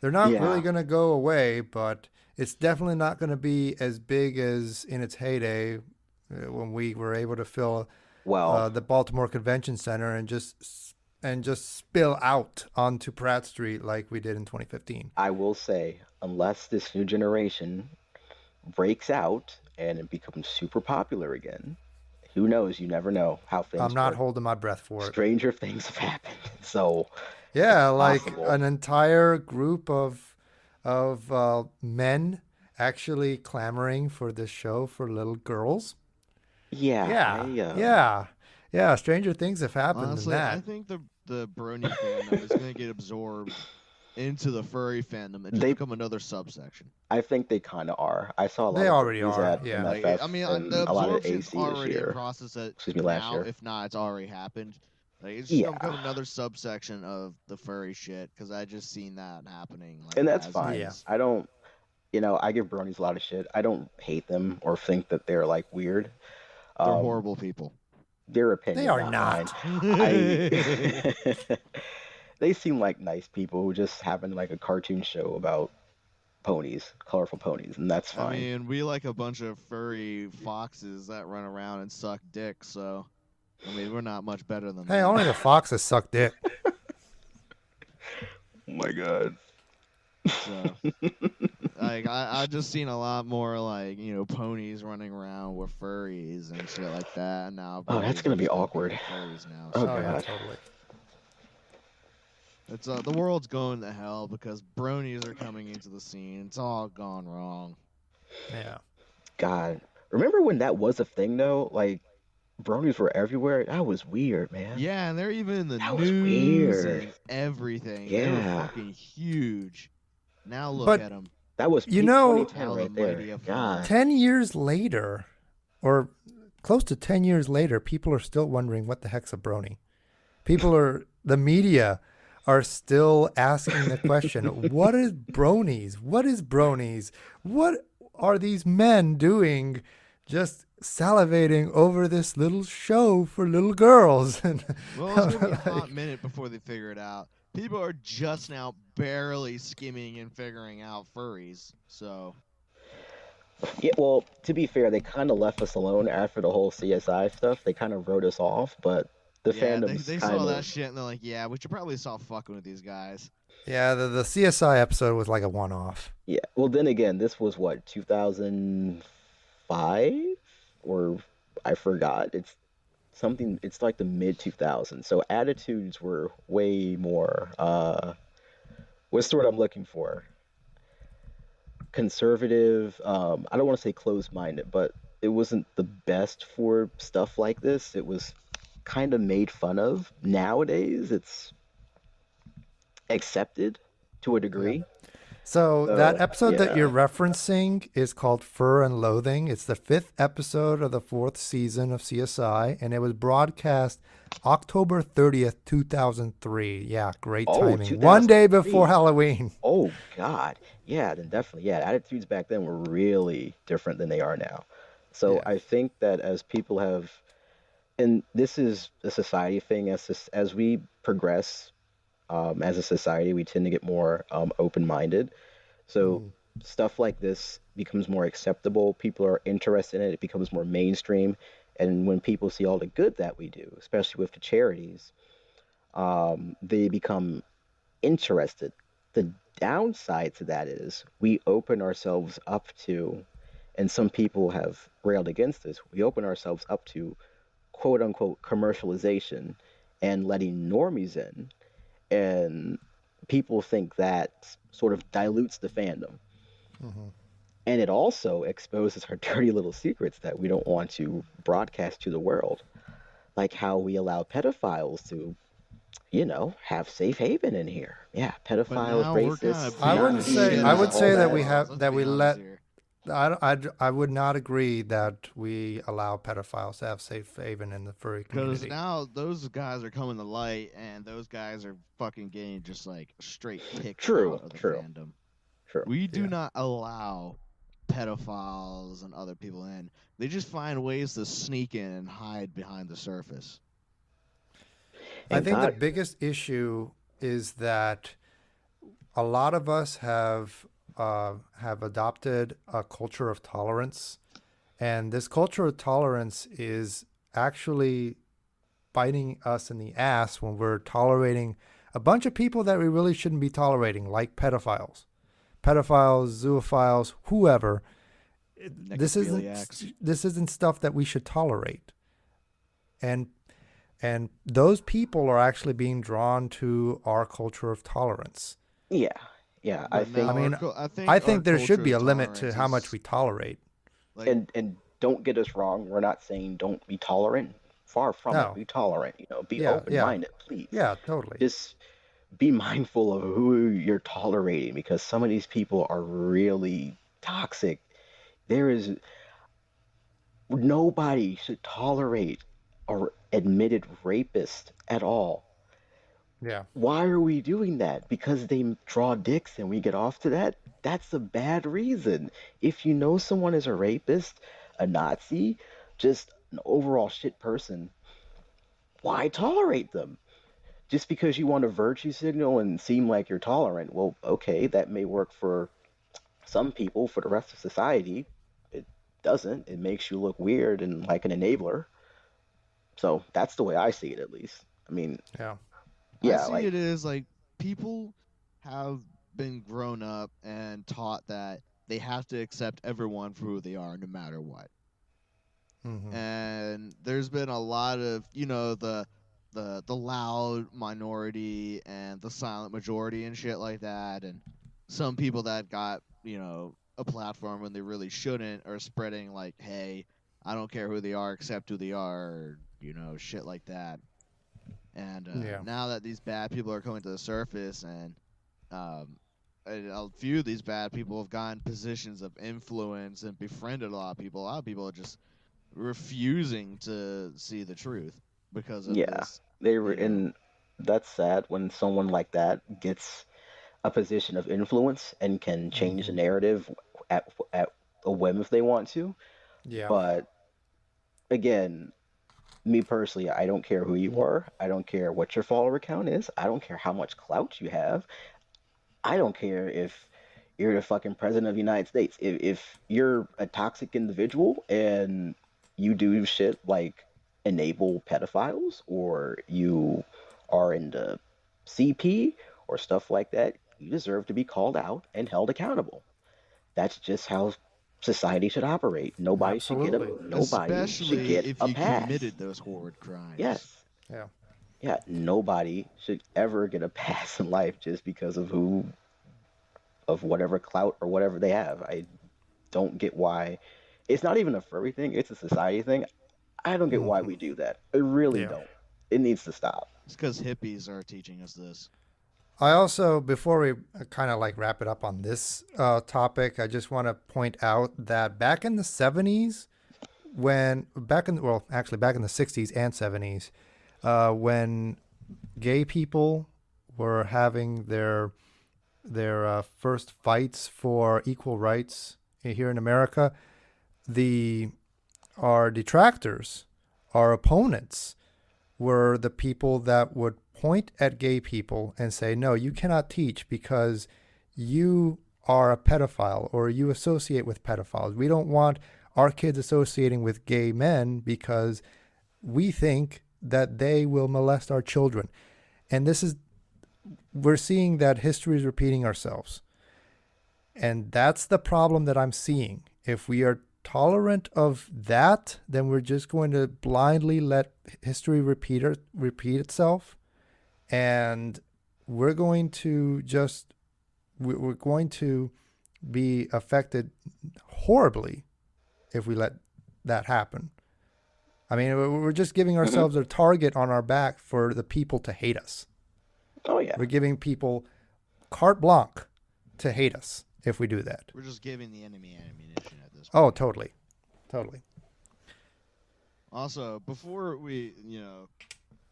They're not Yeah. really going to go away, but it's definitely not going to be as big as in its heyday when we were able to fill Well, the Baltimore Convention Center and just spill out onto Pratt Street like we did in 2015. I will say, unless this new generation breaks out and it becomes super popular again, who knows? You never know how I'm things not work. holding my breath for it. Stranger things have happened. So it's Yeah, like possible. an entire group of men actually clamoring for this show for little girls. Yeah, Yeah, yeah, yeah. Stranger things have happened than Honestly, I that. think the Brony fandom is going to get absorbed into the furry fandom and just they become another subsection. I think they kind of are. I saw a lot They of already Bronies are. at Yeah. I MFS mean, the and a lot of absorption's AC this already in year. process Excuse me, last now. year. If not, it's already happened. Like, it's just gonna Yeah, become another subsection of the furry shit because I just seen that happening like and that's as fine. Yeah. is. I don't, I give Bronies a lot of shit. I don't hate them or think that they're like weird. They're Um, horrible people. their They opinion, are not mine. not. I they seem like nice people who just having like a cartoon show about ponies, colorful ponies, and that's I fine. mean, we like a bunch of furry foxes that run around and suck dick, so I mean, we're not much better than Hey, them. only the foxes suck dick. Oh my god. So, like, I just seen a lot more like ponies running around with furries and shit like that. And now Oh, that's bronies are gonna be just gonna be awkward. with furries now. Oh Oh So yeah, god. totally. it's the world's going to hell because bronies are coming into the scene. It's all gone wrong. Yeah. God. Remember when that was a thing though? Like bronies were everywhere. That was weird, man. Yeah, and they're even in the That was news weird. and everything. They were Yeah. fucking huge. Now look But at them. That was you peak know, 2010 How the right there. mighty have God. fallen. 10 years later, or close to 10 years later, people are still wondering what the heck's a brony. The media are still asking the question, what is bronies? What is bronies? What are these men doing just salivating over this little show for little girls? And Well, it's gonna be a hot like, minute before they figure it out. People are just now barely skimming and figuring out furries. So Yeah, well, to be fair, they kind of left us alone after the whole CSI stuff. They kind of wrote us off, but the yeah, fandom's they saw kind that of shit and they're like, yeah, we should probably stop fucking with these guys. yeah, the CSI episode was like a one-off. yeah. Well, then again, this was what 2005 or I forgot. It's something. It's like the mid 2000s. So attitudes were way more. What's the word I'm looking for? Conservative. I don't want to say closed-minded, but it wasn't the best for stuff like this. It was kind of made fun of. Nowadays, it's accepted to a Yeah. degree. So that episode that you're Yeah. referencing is called Fur and Loathing. It's the 5th episode of the 4th season of CSI, and it was broadcast October 30th, 2003. Yeah, great Oh, timing. One day before 2003. Halloween. Oh God. Yeah, then definitely. Yeah, attitudes back then were really different than they are now. So Yeah. I think that as people have, and this is a society thing, as we progress as a society, we tend to get more open-minded. So Mhm. stuff like this becomes more acceptable. People are interested in it. It becomes more mainstream. And when people see all the good that we do, especially with the charities, they become interested. The downside to that is we open ourselves up to, and some people have railed against this, we open ourselves up to quote unquote commercialization and letting normies in. And people think that sort of dilutes the fandom. Mhm. And it also exposes our dirty little secrets that we don't want to broadcast to the world, like how we allow pedophiles to, have safe haven in here. Yeah, But pedophiles, now we're kind racists, of I beating wouldn't the say. shit I Nazis, would out of all say that that. we pedophiles. have Let's that be we honest let. here. I would not agree that we allow pedophiles to have safe haven in the furry Because community. now those guys are coming to light, and those guys are fucking getting just like straight kicked True, out of the true, fandom. true. We do Yeah. not allow pedophiles and other people in. They just find ways to sneak in and hide behind the surface. I And think the God, biggest issue is that a lot of us have adopted a culture of tolerance, and this culture of tolerance is actually biting us in the ass when we're tolerating a bunch of people that we really shouldn't be tolerating, like pedophiles, zoophiles, whoever. this Necrophiliacs. isn't stuff that we should tolerate. And those people are actually being drawn to our culture of tolerance. Yeah, yeah. I But I now think, mean, I I think our think there should culture be of a limit to tolerance how much is we tolerate. like and don't get us wrong. We're not saying don't be tolerant. Far from it. No. Be tolerant. Be Yeah, open yeah. minded, please. Yeah, totally. Just be mindful of who you're tolerating because some of these people are really toxic. There is nobody should tolerate a admitted rapist at all. Yeah. Why are we doing that? Because they draw dicks and we get off to that? That's a bad reason. If you know someone is a rapist, a Nazi, just an overall shit person, why tolerate them? Just because you want a virtue signal and seem like you're tolerant, well, okay, that may work for some people. For the rest of society, it doesn't. It makes you look weird and like an enabler. So that's the way I see it, at least. I mean, Yeah. I yeah, see like, it as like people have been grown up and taught that they have to accept everyone for who they are no matter what. Hmm. And there's been a lot of the loud minority and the silent majority and shit like that, and some people that got a platform when they really shouldn't are spreading like, hey, I don't care who they are, accept who they are, or, shit like that. And Yeah. now that these bad people are coming to the surface, um, and a few of these bad people have gotten positions of influence and befriended a lot of people are just refusing to see the truth because of yeah, this, they were you know. in. That's sad when someone like that gets a position of influence and can change the Hmm. narrative at a whim if they want to. Yeah. But again, me personally, I don't care who you are. I don't care what your follower count is. I don't care how much clout you have. I don't care if you're the fucking president of the United States. If you're a toxic individual and you do shit like enable pedophiles or you are in the CP or stuff like that, you deserve to be called out and held accountable. That's just how society should operate. Absolutely. Nobody should Especially get if a you pass. committed those horrid crimes. Yes. Yeah. Yeah, nobody should ever get a pass in life just because of whatever clout or whatever they have. I don't get why. It's not even a furry thing, it's a society thing. I don't get why Hmm. we do that. I really Yeah. don't. It needs to stop. It's because hippies are teaching us this. I also, before we kind of like wrap it up on this topic, I just want to point out that back in the 70s, back in the 60s and 70s, when gay people were having their first fights for equal rights here in America, the our detractors, our opponents, were the people that would point at gay people and say, no, you cannot teach because you are a pedophile or you associate with pedophiles. We don't want our kids associating with gay men because we think that they will molest our children. And we're seeing that history is repeating ourselves. And that's the problem that I'm seeing. If we are tolerant of that, then we're just going to blindly let history repeat itself, and we're going to just we're going to be affected horribly if we let that happen. I mean, we're just giving Hmm. ourselves a target on our back for the people to hate us. Oh yeah. We're giving people carte blanche to hate us if we do that. We're just giving the enemy ammunition at this Oh, point. totally. Totally. Also, before we,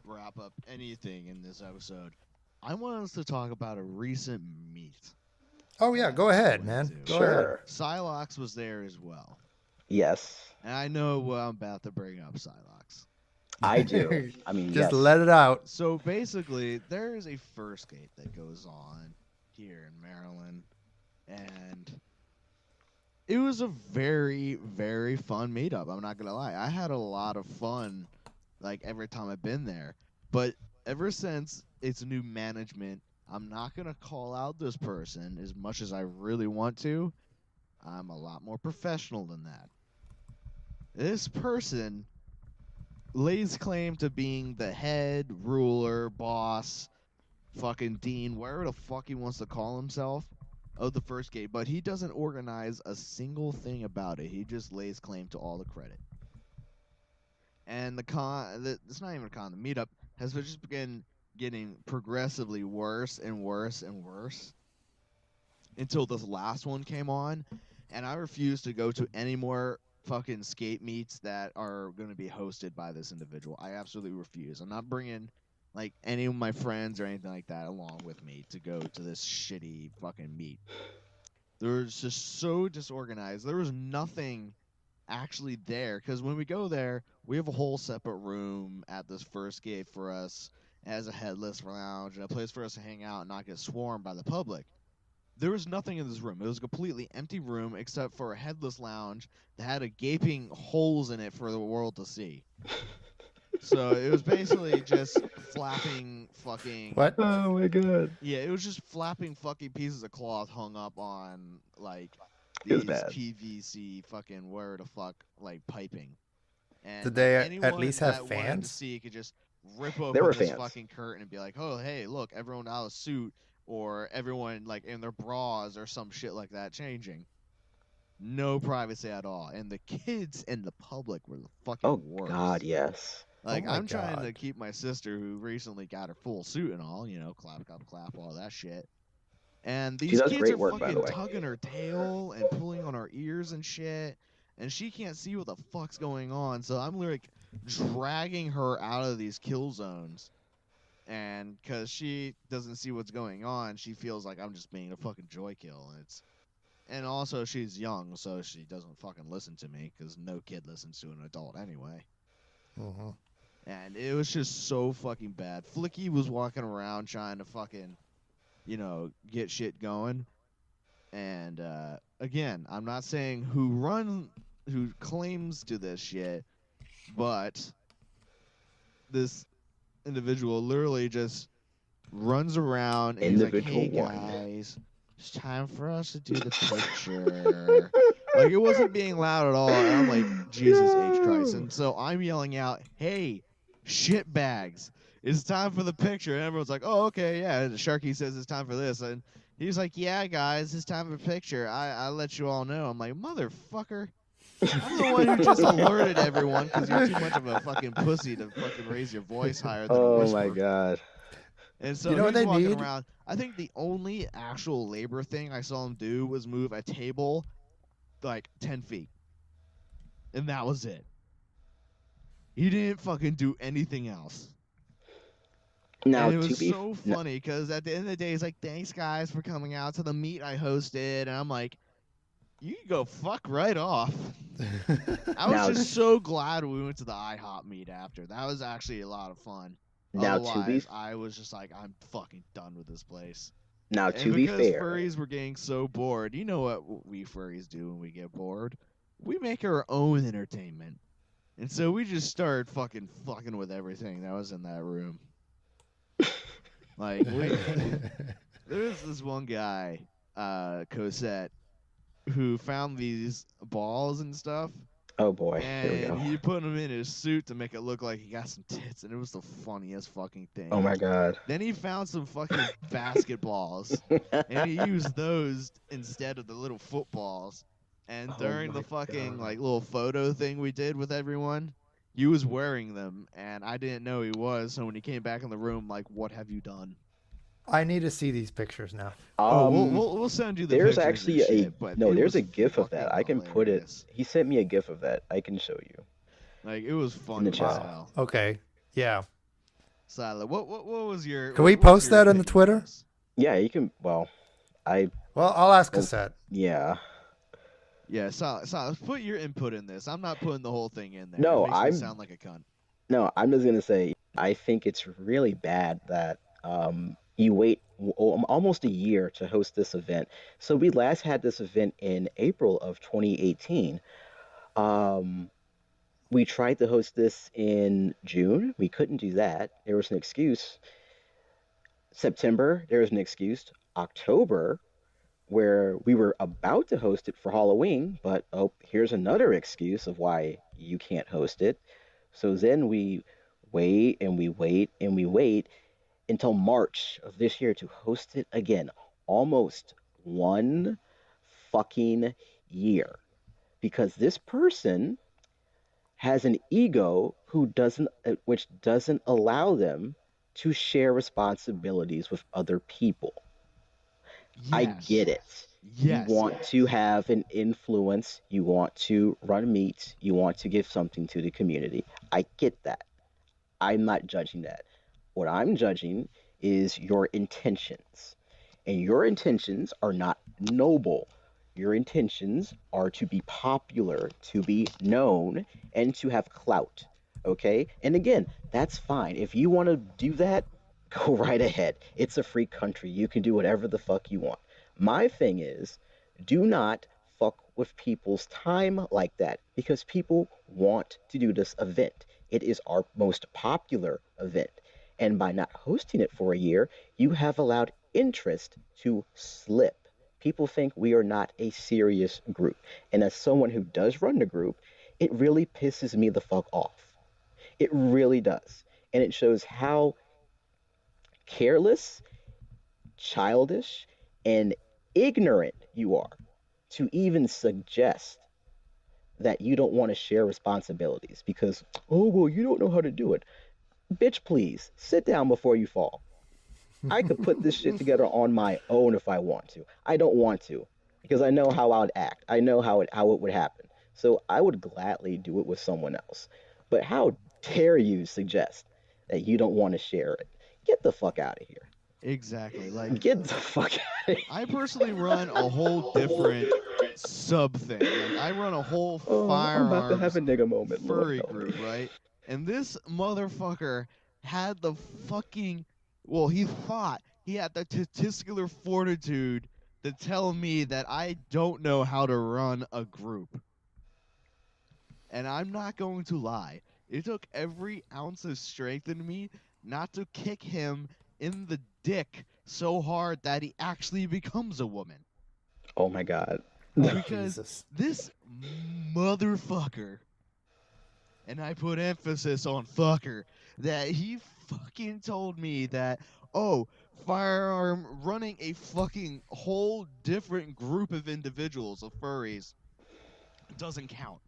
wrap up anything in this episode, I want us to talk about a recent meet Oh, yeah. that Go I ahead, went man. to. Go ahead. Sure. Psylocke was there as well. Yes. And I know what I'm about to bring up, Psylocke. I do. I mean, Just yes. let it out. So basically, there is a first gate that goes on here in Maryland, and it was a very, very fun meetup. I'm not gonna lie. I had a lot of fun, like every time I've been there. But ever since it's new management, I'm not gonna call out this person as much as I really want to. I'm a lot more professional than that. This person lays claim to being the head ruler, boss, fucking dean, wherever the fuck he wants to call himself, of the first gate, but he doesn't organize a single thing about it. He just lays claim to all the credit. And it's not even a con, the meetup has just begun getting progressively worse and worse and worse until this last one came on, and I refuse to go to any more fucking skate meets that are going to be hosted by this individual. I absolutely refuse. I'm not bringing like any of my friends or anything like that along with me to go to this shitty fucking meet. There's just so disorganized. There was nothing actually there, because when we go there, we have a whole separate room at this first gate for us as a headless lounge and a place for us to hang out and not get swarmed by the public. There was nothing in this room. It was a completely empty room except for a headless lounge that had a gaping holes in it for the world to see. So it was basically just flapping fucking... What? Oh my god. Yeah, it was just flapping fucking pieces of cloth hung up on, like, It was these bad. PVC fucking where the fuck, like, piping. And Did they like, at anyone least have that wanted to fans? see could just rip There open were this fans. fucking curtain and be like, oh, hey, look, everyone out of suit, or everyone, like, in their bras or some shit like that changing. No privacy at all. And the kids and the public were the fucking Oh worst. god, yes. Like, Oh my I'm trying to God. keep my sister, who recently got her full suit and all, you know, clap, all that shit. And She these does kids great are work, by the fucking way. tugging her tail and pulling on her ears and shit. And she can't see what the fuck's going on. So I'm like dragging her out of these kill zones. And because she doesn't see what's going on, she feels like I'm just being a fucking joy kill. And also she's young, so she doesn't fucking listen to me, because no kid listens to an adult anyway. Mhm. And it was just so fucking bad. Flicky was walking around trying to fucking, you know, get shit going. And again, I'm not saying who claims to this shit, but this individual literally just runs around and he's like, Individual "Hey one. guys, it's time for us to do the picture." Like, it wasn't being loud at all. And I'm like, Jesus H Christ. And so I'm yelling out, "Hey, shit bags, it's time for the picture." And everyone's like, "Oh, okay, yeah." And Sharky says it's time for this. And he's like, "Yeah, guys, it's time for a picture. I let you all know." I'm like, motherfucker. I'm the one who just alerted everyone because you're too much of a fucking pussy to fucking raise your voice higher than a Oh whisper. my god. And so You know what he's they walking need? around. I think the only actual labor thing I saw him do was move a table like 10 feet. And that was it. He didn't fucking do anything else. Now And it to was be so no, funny because at the end of the day, he's like, "Thanks, guys, for coming out to the meet I hosted." And I'm like, you can go fuck right off. I was Now- just so glad we went to the IHOP meet after. That was actually a lot of fun. now to be Otherwise, I was just like, I'm fucking done with this place. now And to be because fair. furries were getting so bored, you know what we furries do when we get bored? We make our own entertainment. And so we just started fucking with everything that was in that room. Like, there was this one guy, Cosette, who found these balls and stuff. Oh boy, here we And go. he put them in his suit to make it look like he got some tits, and it was the funniest fucking thing. Oh my god. Then he found some fucking basketballs, and he used those instead of the little footballs. And Oh during my the fucking God. like little photo thing we did with everyone, he was wearing them, and I didn't know he was. So when he came back in the room, like, "What have you done?" I need to see these pictures now. Oh, we'll send you the there's pictures actually and shit, but it there's was a GIF of that. fucking I can put it. hilarious. He sent me a GIF of that. I can show you. Like, it was funny as chat. hell. Okay. Yeah. Silent, what was your? Can we what was post your that on the opinion Twitter? this? Yeah, you can. Well, I Well, I'll ask Oh. Cassette. yeah. Yeah, Silent, put your input in this. I'm not putting the whole thing in there. No, It makes me I'm- sound like a cunt. No, I'm just gonna say I think it's really bad that you wait almost a year to host this event. So we last had this event in April of 2018. We tried to host this in June. We couldn't do that. There was an excuse. September, there was an excuse. October, where we were about to host it for Halloween, but oh, here's another excuse of why you can't host it. So then we wait and we wait and we wait until March of this year to host it again. Almost one fucking year. Because this person has an ego which doesn't allow them to share responsibilities with other people. I Yes. get it. You Yes. want to have an influence, you want to run meets, you want to give something to the community. I get that. I'm not judging that. What I'm judging is your intentions. And your intentions are not noble. Your intentions are to be popular, to be known, and to have clout. Okay? And again, that's fine. If you want to do that, go right ahead. It's a free country. You can do whatever the fuck you want. My thing is, do not fuck with people's time like that because people want to do this event. It is our most popular event. And by not hosting it for a year, you have allowed interest to slip. People think we are not a serious group. And as someone who does run the group, it really pisses me the fuck off. It really does. And it shows how careless, childish, and ignorant you are to even suggest that you don't want to share responsibilities because, oh, well, you don't know how to do it. Bitch, please sit down before you fall. I could put this shit together on my own if I want to. I don't want to because I know how I'd act. I know how it would happen. So I would gladly do it with someone else. But how dare you suggest that you don't want to share it? Get the fuck out of here. Exactly. Like, Get the fuck out of I personally run a whole different sub thing. Like, I run a whole Oh, I'm about to have firearms a nigga moment. Lord furry help me. group, right? And this motherfucker had the fucking, well, he thought he had the testicular fortitude to tell me that I don't know how to run a group. And I'm not going to lie. It took every ounce of strength in me not to kick him in the dick so hard that he actually becomes a woman. Oh my god. Oh, Because Jesus. this motherfucker, and I put emphasis on fucker, that he fucking told me that, oh, firearm running a fucking whole different group of individuals of furries doesn't count.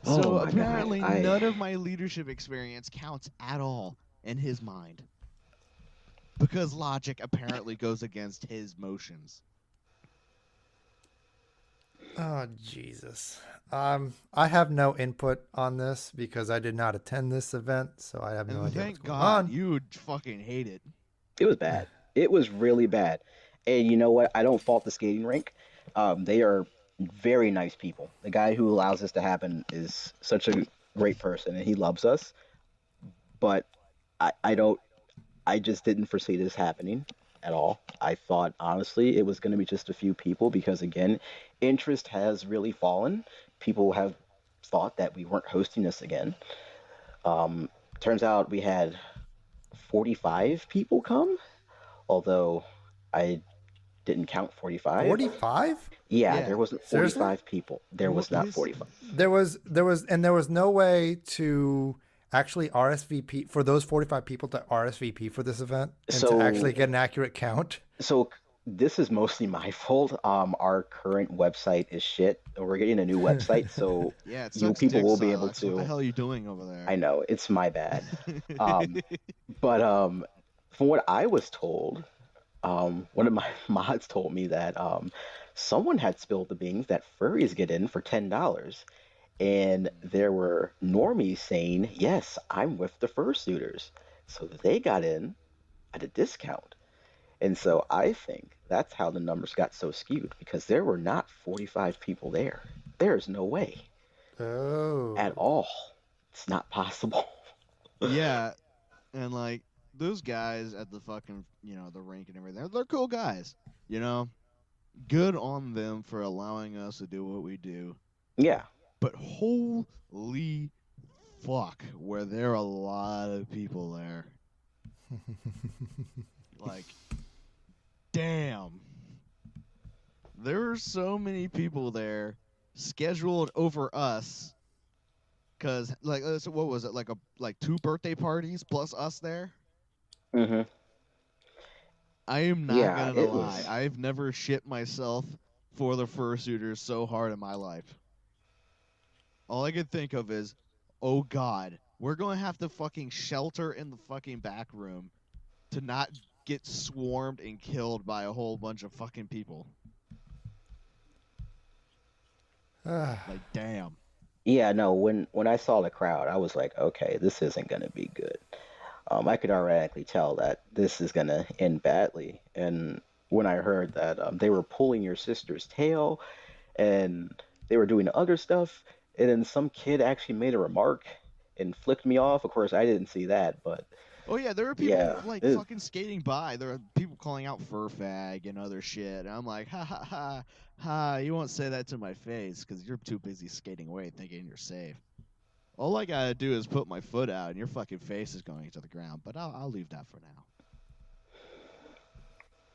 Oh So my god. apparently, none of my leadership experience counts at all in his mind. Because logic apparently goes against his motions. Oh, Jesus. I have no input on this because I did not attend this event, so I have no And idea what's thank going God on. you would fucking hate it. It was bad. It was really bad. And you know what? I don't fault the skating rink. They are very nice people. The guy who allows this to happen is such a great person and he loves us. But I don't, I just didn't foresee this happening at all. I thought, honestly, it was going to be just a few people because, again, interest has really fallen. People have thought that we weren't hosting this again. Um, Turns out we had 45 people come, although I didn't count 45. 45? Yeah, Yeah. there wasn't Seriously? 45 people. There was not His 45. And there was no way to actually RSVP for those 45 people to RSVP for this event and to So, actually get an accurate count. so this is mostly my fault. Our current website is shit. We're getting a new website, so Yeah, it you sucks people dick, will be able Silex. What the to. hell are you doing over there? I know it's my bad. Um, but from what I was told, one of my mods told me that someone had spilled the beans that furries get in for $10. And there were normies saying, yes, I'm with the fursuiters. So they got in at a discount. And so I think that's how the numbers got so skewed because there were not 45 people there. There's no way Oh. at all. It's not possible. Yeah, and like those guys at the fucking, the rink and everything, they're cool guys. You know, good on them for allowing us to do what we do. Yeah. But holy fuck, were there a lot of people there? Like, damn. There were so many people there scheduled over us. Cause so what was it, like 2 birthday parties plus us there? Hmm. I am not Yeah, gonna it lie. was. I've never shit myself for the fursuiters so hard in my life. All I could think of is, oh god, we're gonna have to fucking shelter in the fucking back room to not get swarmed and killed by a whole bunch of fucking people. Like, damn. Yeah, no. When I saw the crowd, I was like, okay, this isn't gonna be good. I could automatically tell that this is gonna end badly. And when I heard that they were pulling your sister's tail and they were doing other stuff, and then some kid actually made a remark and flicked me off. Of course, I didn't see that, but Oh yeah, there were yeah, people like it, fucking skating by. There were people calling out fur fag and other shit. And I'm like, ha ha ha ha. You won't say that to my face because you're too busy skating away thinking you're safe. All I gotta do is put my foot out, and your fucking face is going to the ground. But I'll leave that for now.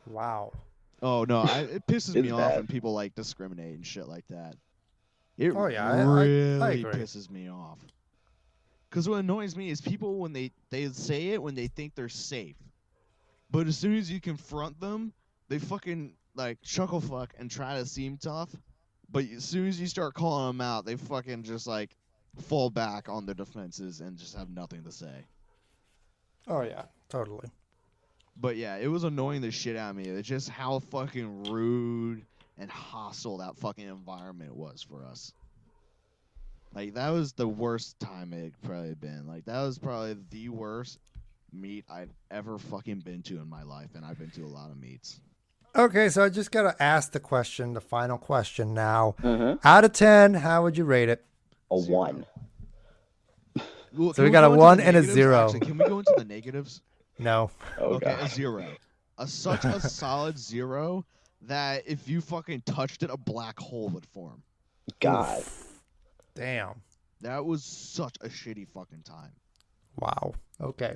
Wow. Oh no, it pisses me it's off bad. when people like discriminate and shit like that. It Oh yeah, I really agree. pisses me off. Because what annoys me is people when they say it when they think they're safe, but as soon as you confront them, they fucking like chuckle fuck and try to seem tough. But as soon as you start calling them out, they fucking just like fall back on their defenses and just have nothing to say. Oh yeah, totally. But yeah, it was annoying the shit out of me. It's just how fucking rude and hostile that fucking environment was for us. Like, that was the worst time it probably been. Like, that was probably the worst meet I've ever fucking been to in my life, and I've been to a lot of meets. Okay, so I just gotta ask the question, the final question now. Hmm. Out of 10, how would you rate it? A 0. 1. Well, So can we we got a go into 1 the and a negatives? 0. Actually, can we go into the negatives? No. Oh Okay, a god. 0. Such a solid 0 that if you fucking touched it, a black hole would form. God. Oof. Damn. That was such a shitty fucking time. Wow. Okay.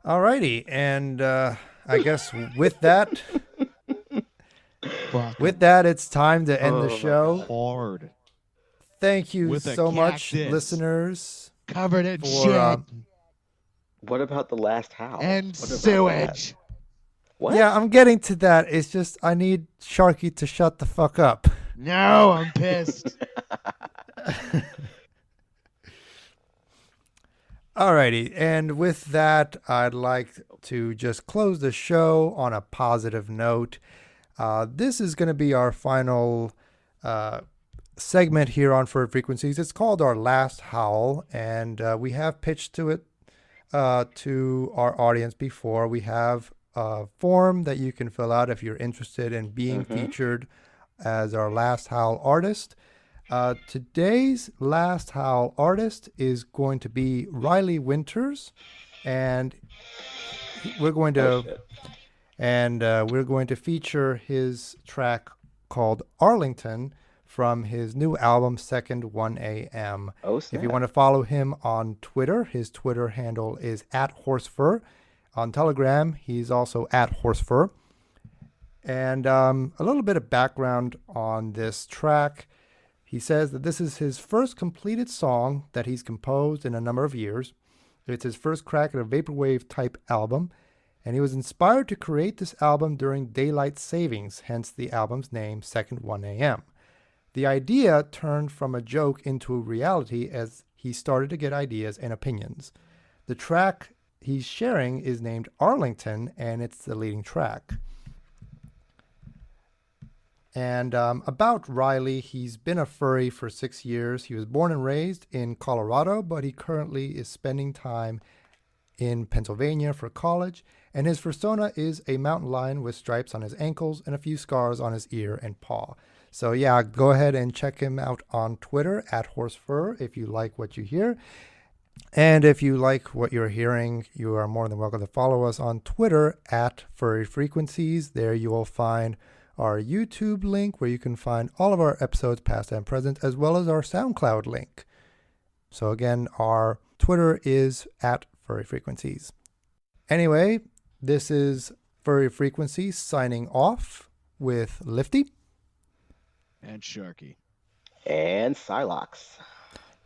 Alrighty, and I guess with that, it's time to end the Oh my show. God. Hard. Thank you With a so much, cactus. listeners, Covered in for shit What about the last howl? and What about sewage. that? What? yeah, I'm getting to that. It's just I need Sharky to shut the fuck up. No, I'm pissed. Alrighty, and with that, I'd like to just close the show on a positive note. This is going to be our final segment here on Fur Frequencies. It's called our Last Howl, and we have pitched to it to our audience before. We have a form that you can fill out if you're interested in being featured as our Last Howl artist. Today's Last Howl artist is going to be Riley Winters, and we're going to Oh, shit. we're going to feature his track called Arlington from his new album Second 1 a.m. Oh, If you snap. want to follow him on Twitter, his Twitter handle is @horsefur. On Telegram, he's also @horsefur. And a little bit of background on this track. He says that this is his first completed song that he's composed in a number of years. It's his first crack at a vaporwave type album, and he was inspired to create this album during daylight savings, hence the album's name, Second 1 a.m. The idea turned from a joke into a reality as he started to get ideas and opinions. The track he's sharing is named Arlington, and it's the leading track. And about Riley, he's been a furry for 6 years. He was born and raised in Colorado, but he currently is spending time in Pennsylvania for college. And his persona is a mountain lion with stripes on his ankles and a few scars on his ear and paw. So yeah, go ahead and check him out on Twitter @horsefur if you like what you hear. And if you like what you're hearing, you are more than welcome to follow us on Twitter @FurryFrequencies. There you will find our YouTube link where you can find all of our episodes past and present, as well as our SoundCloud link. So again, our Twitter is @FurryFrequencies. Anyway, this is Furry Frequency signing off with Lifty. And Sharky. And Silox.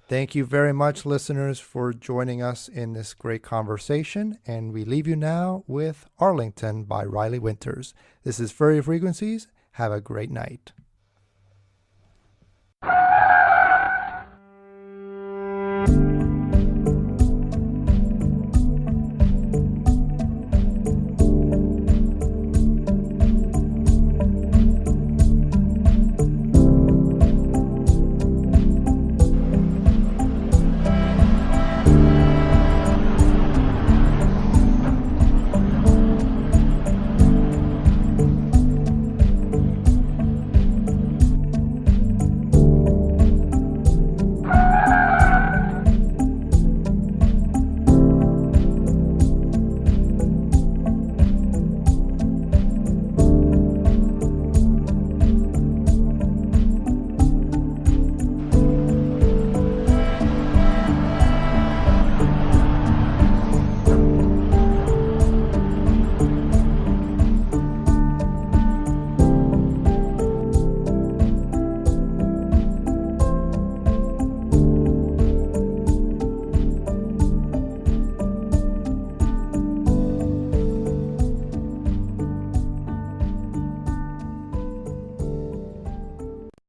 Thank you very much, listeners, for joining us in this great conversation. And we leave you now with Arlington by Riley Winters. This is Furry Frequencies. Have a great night.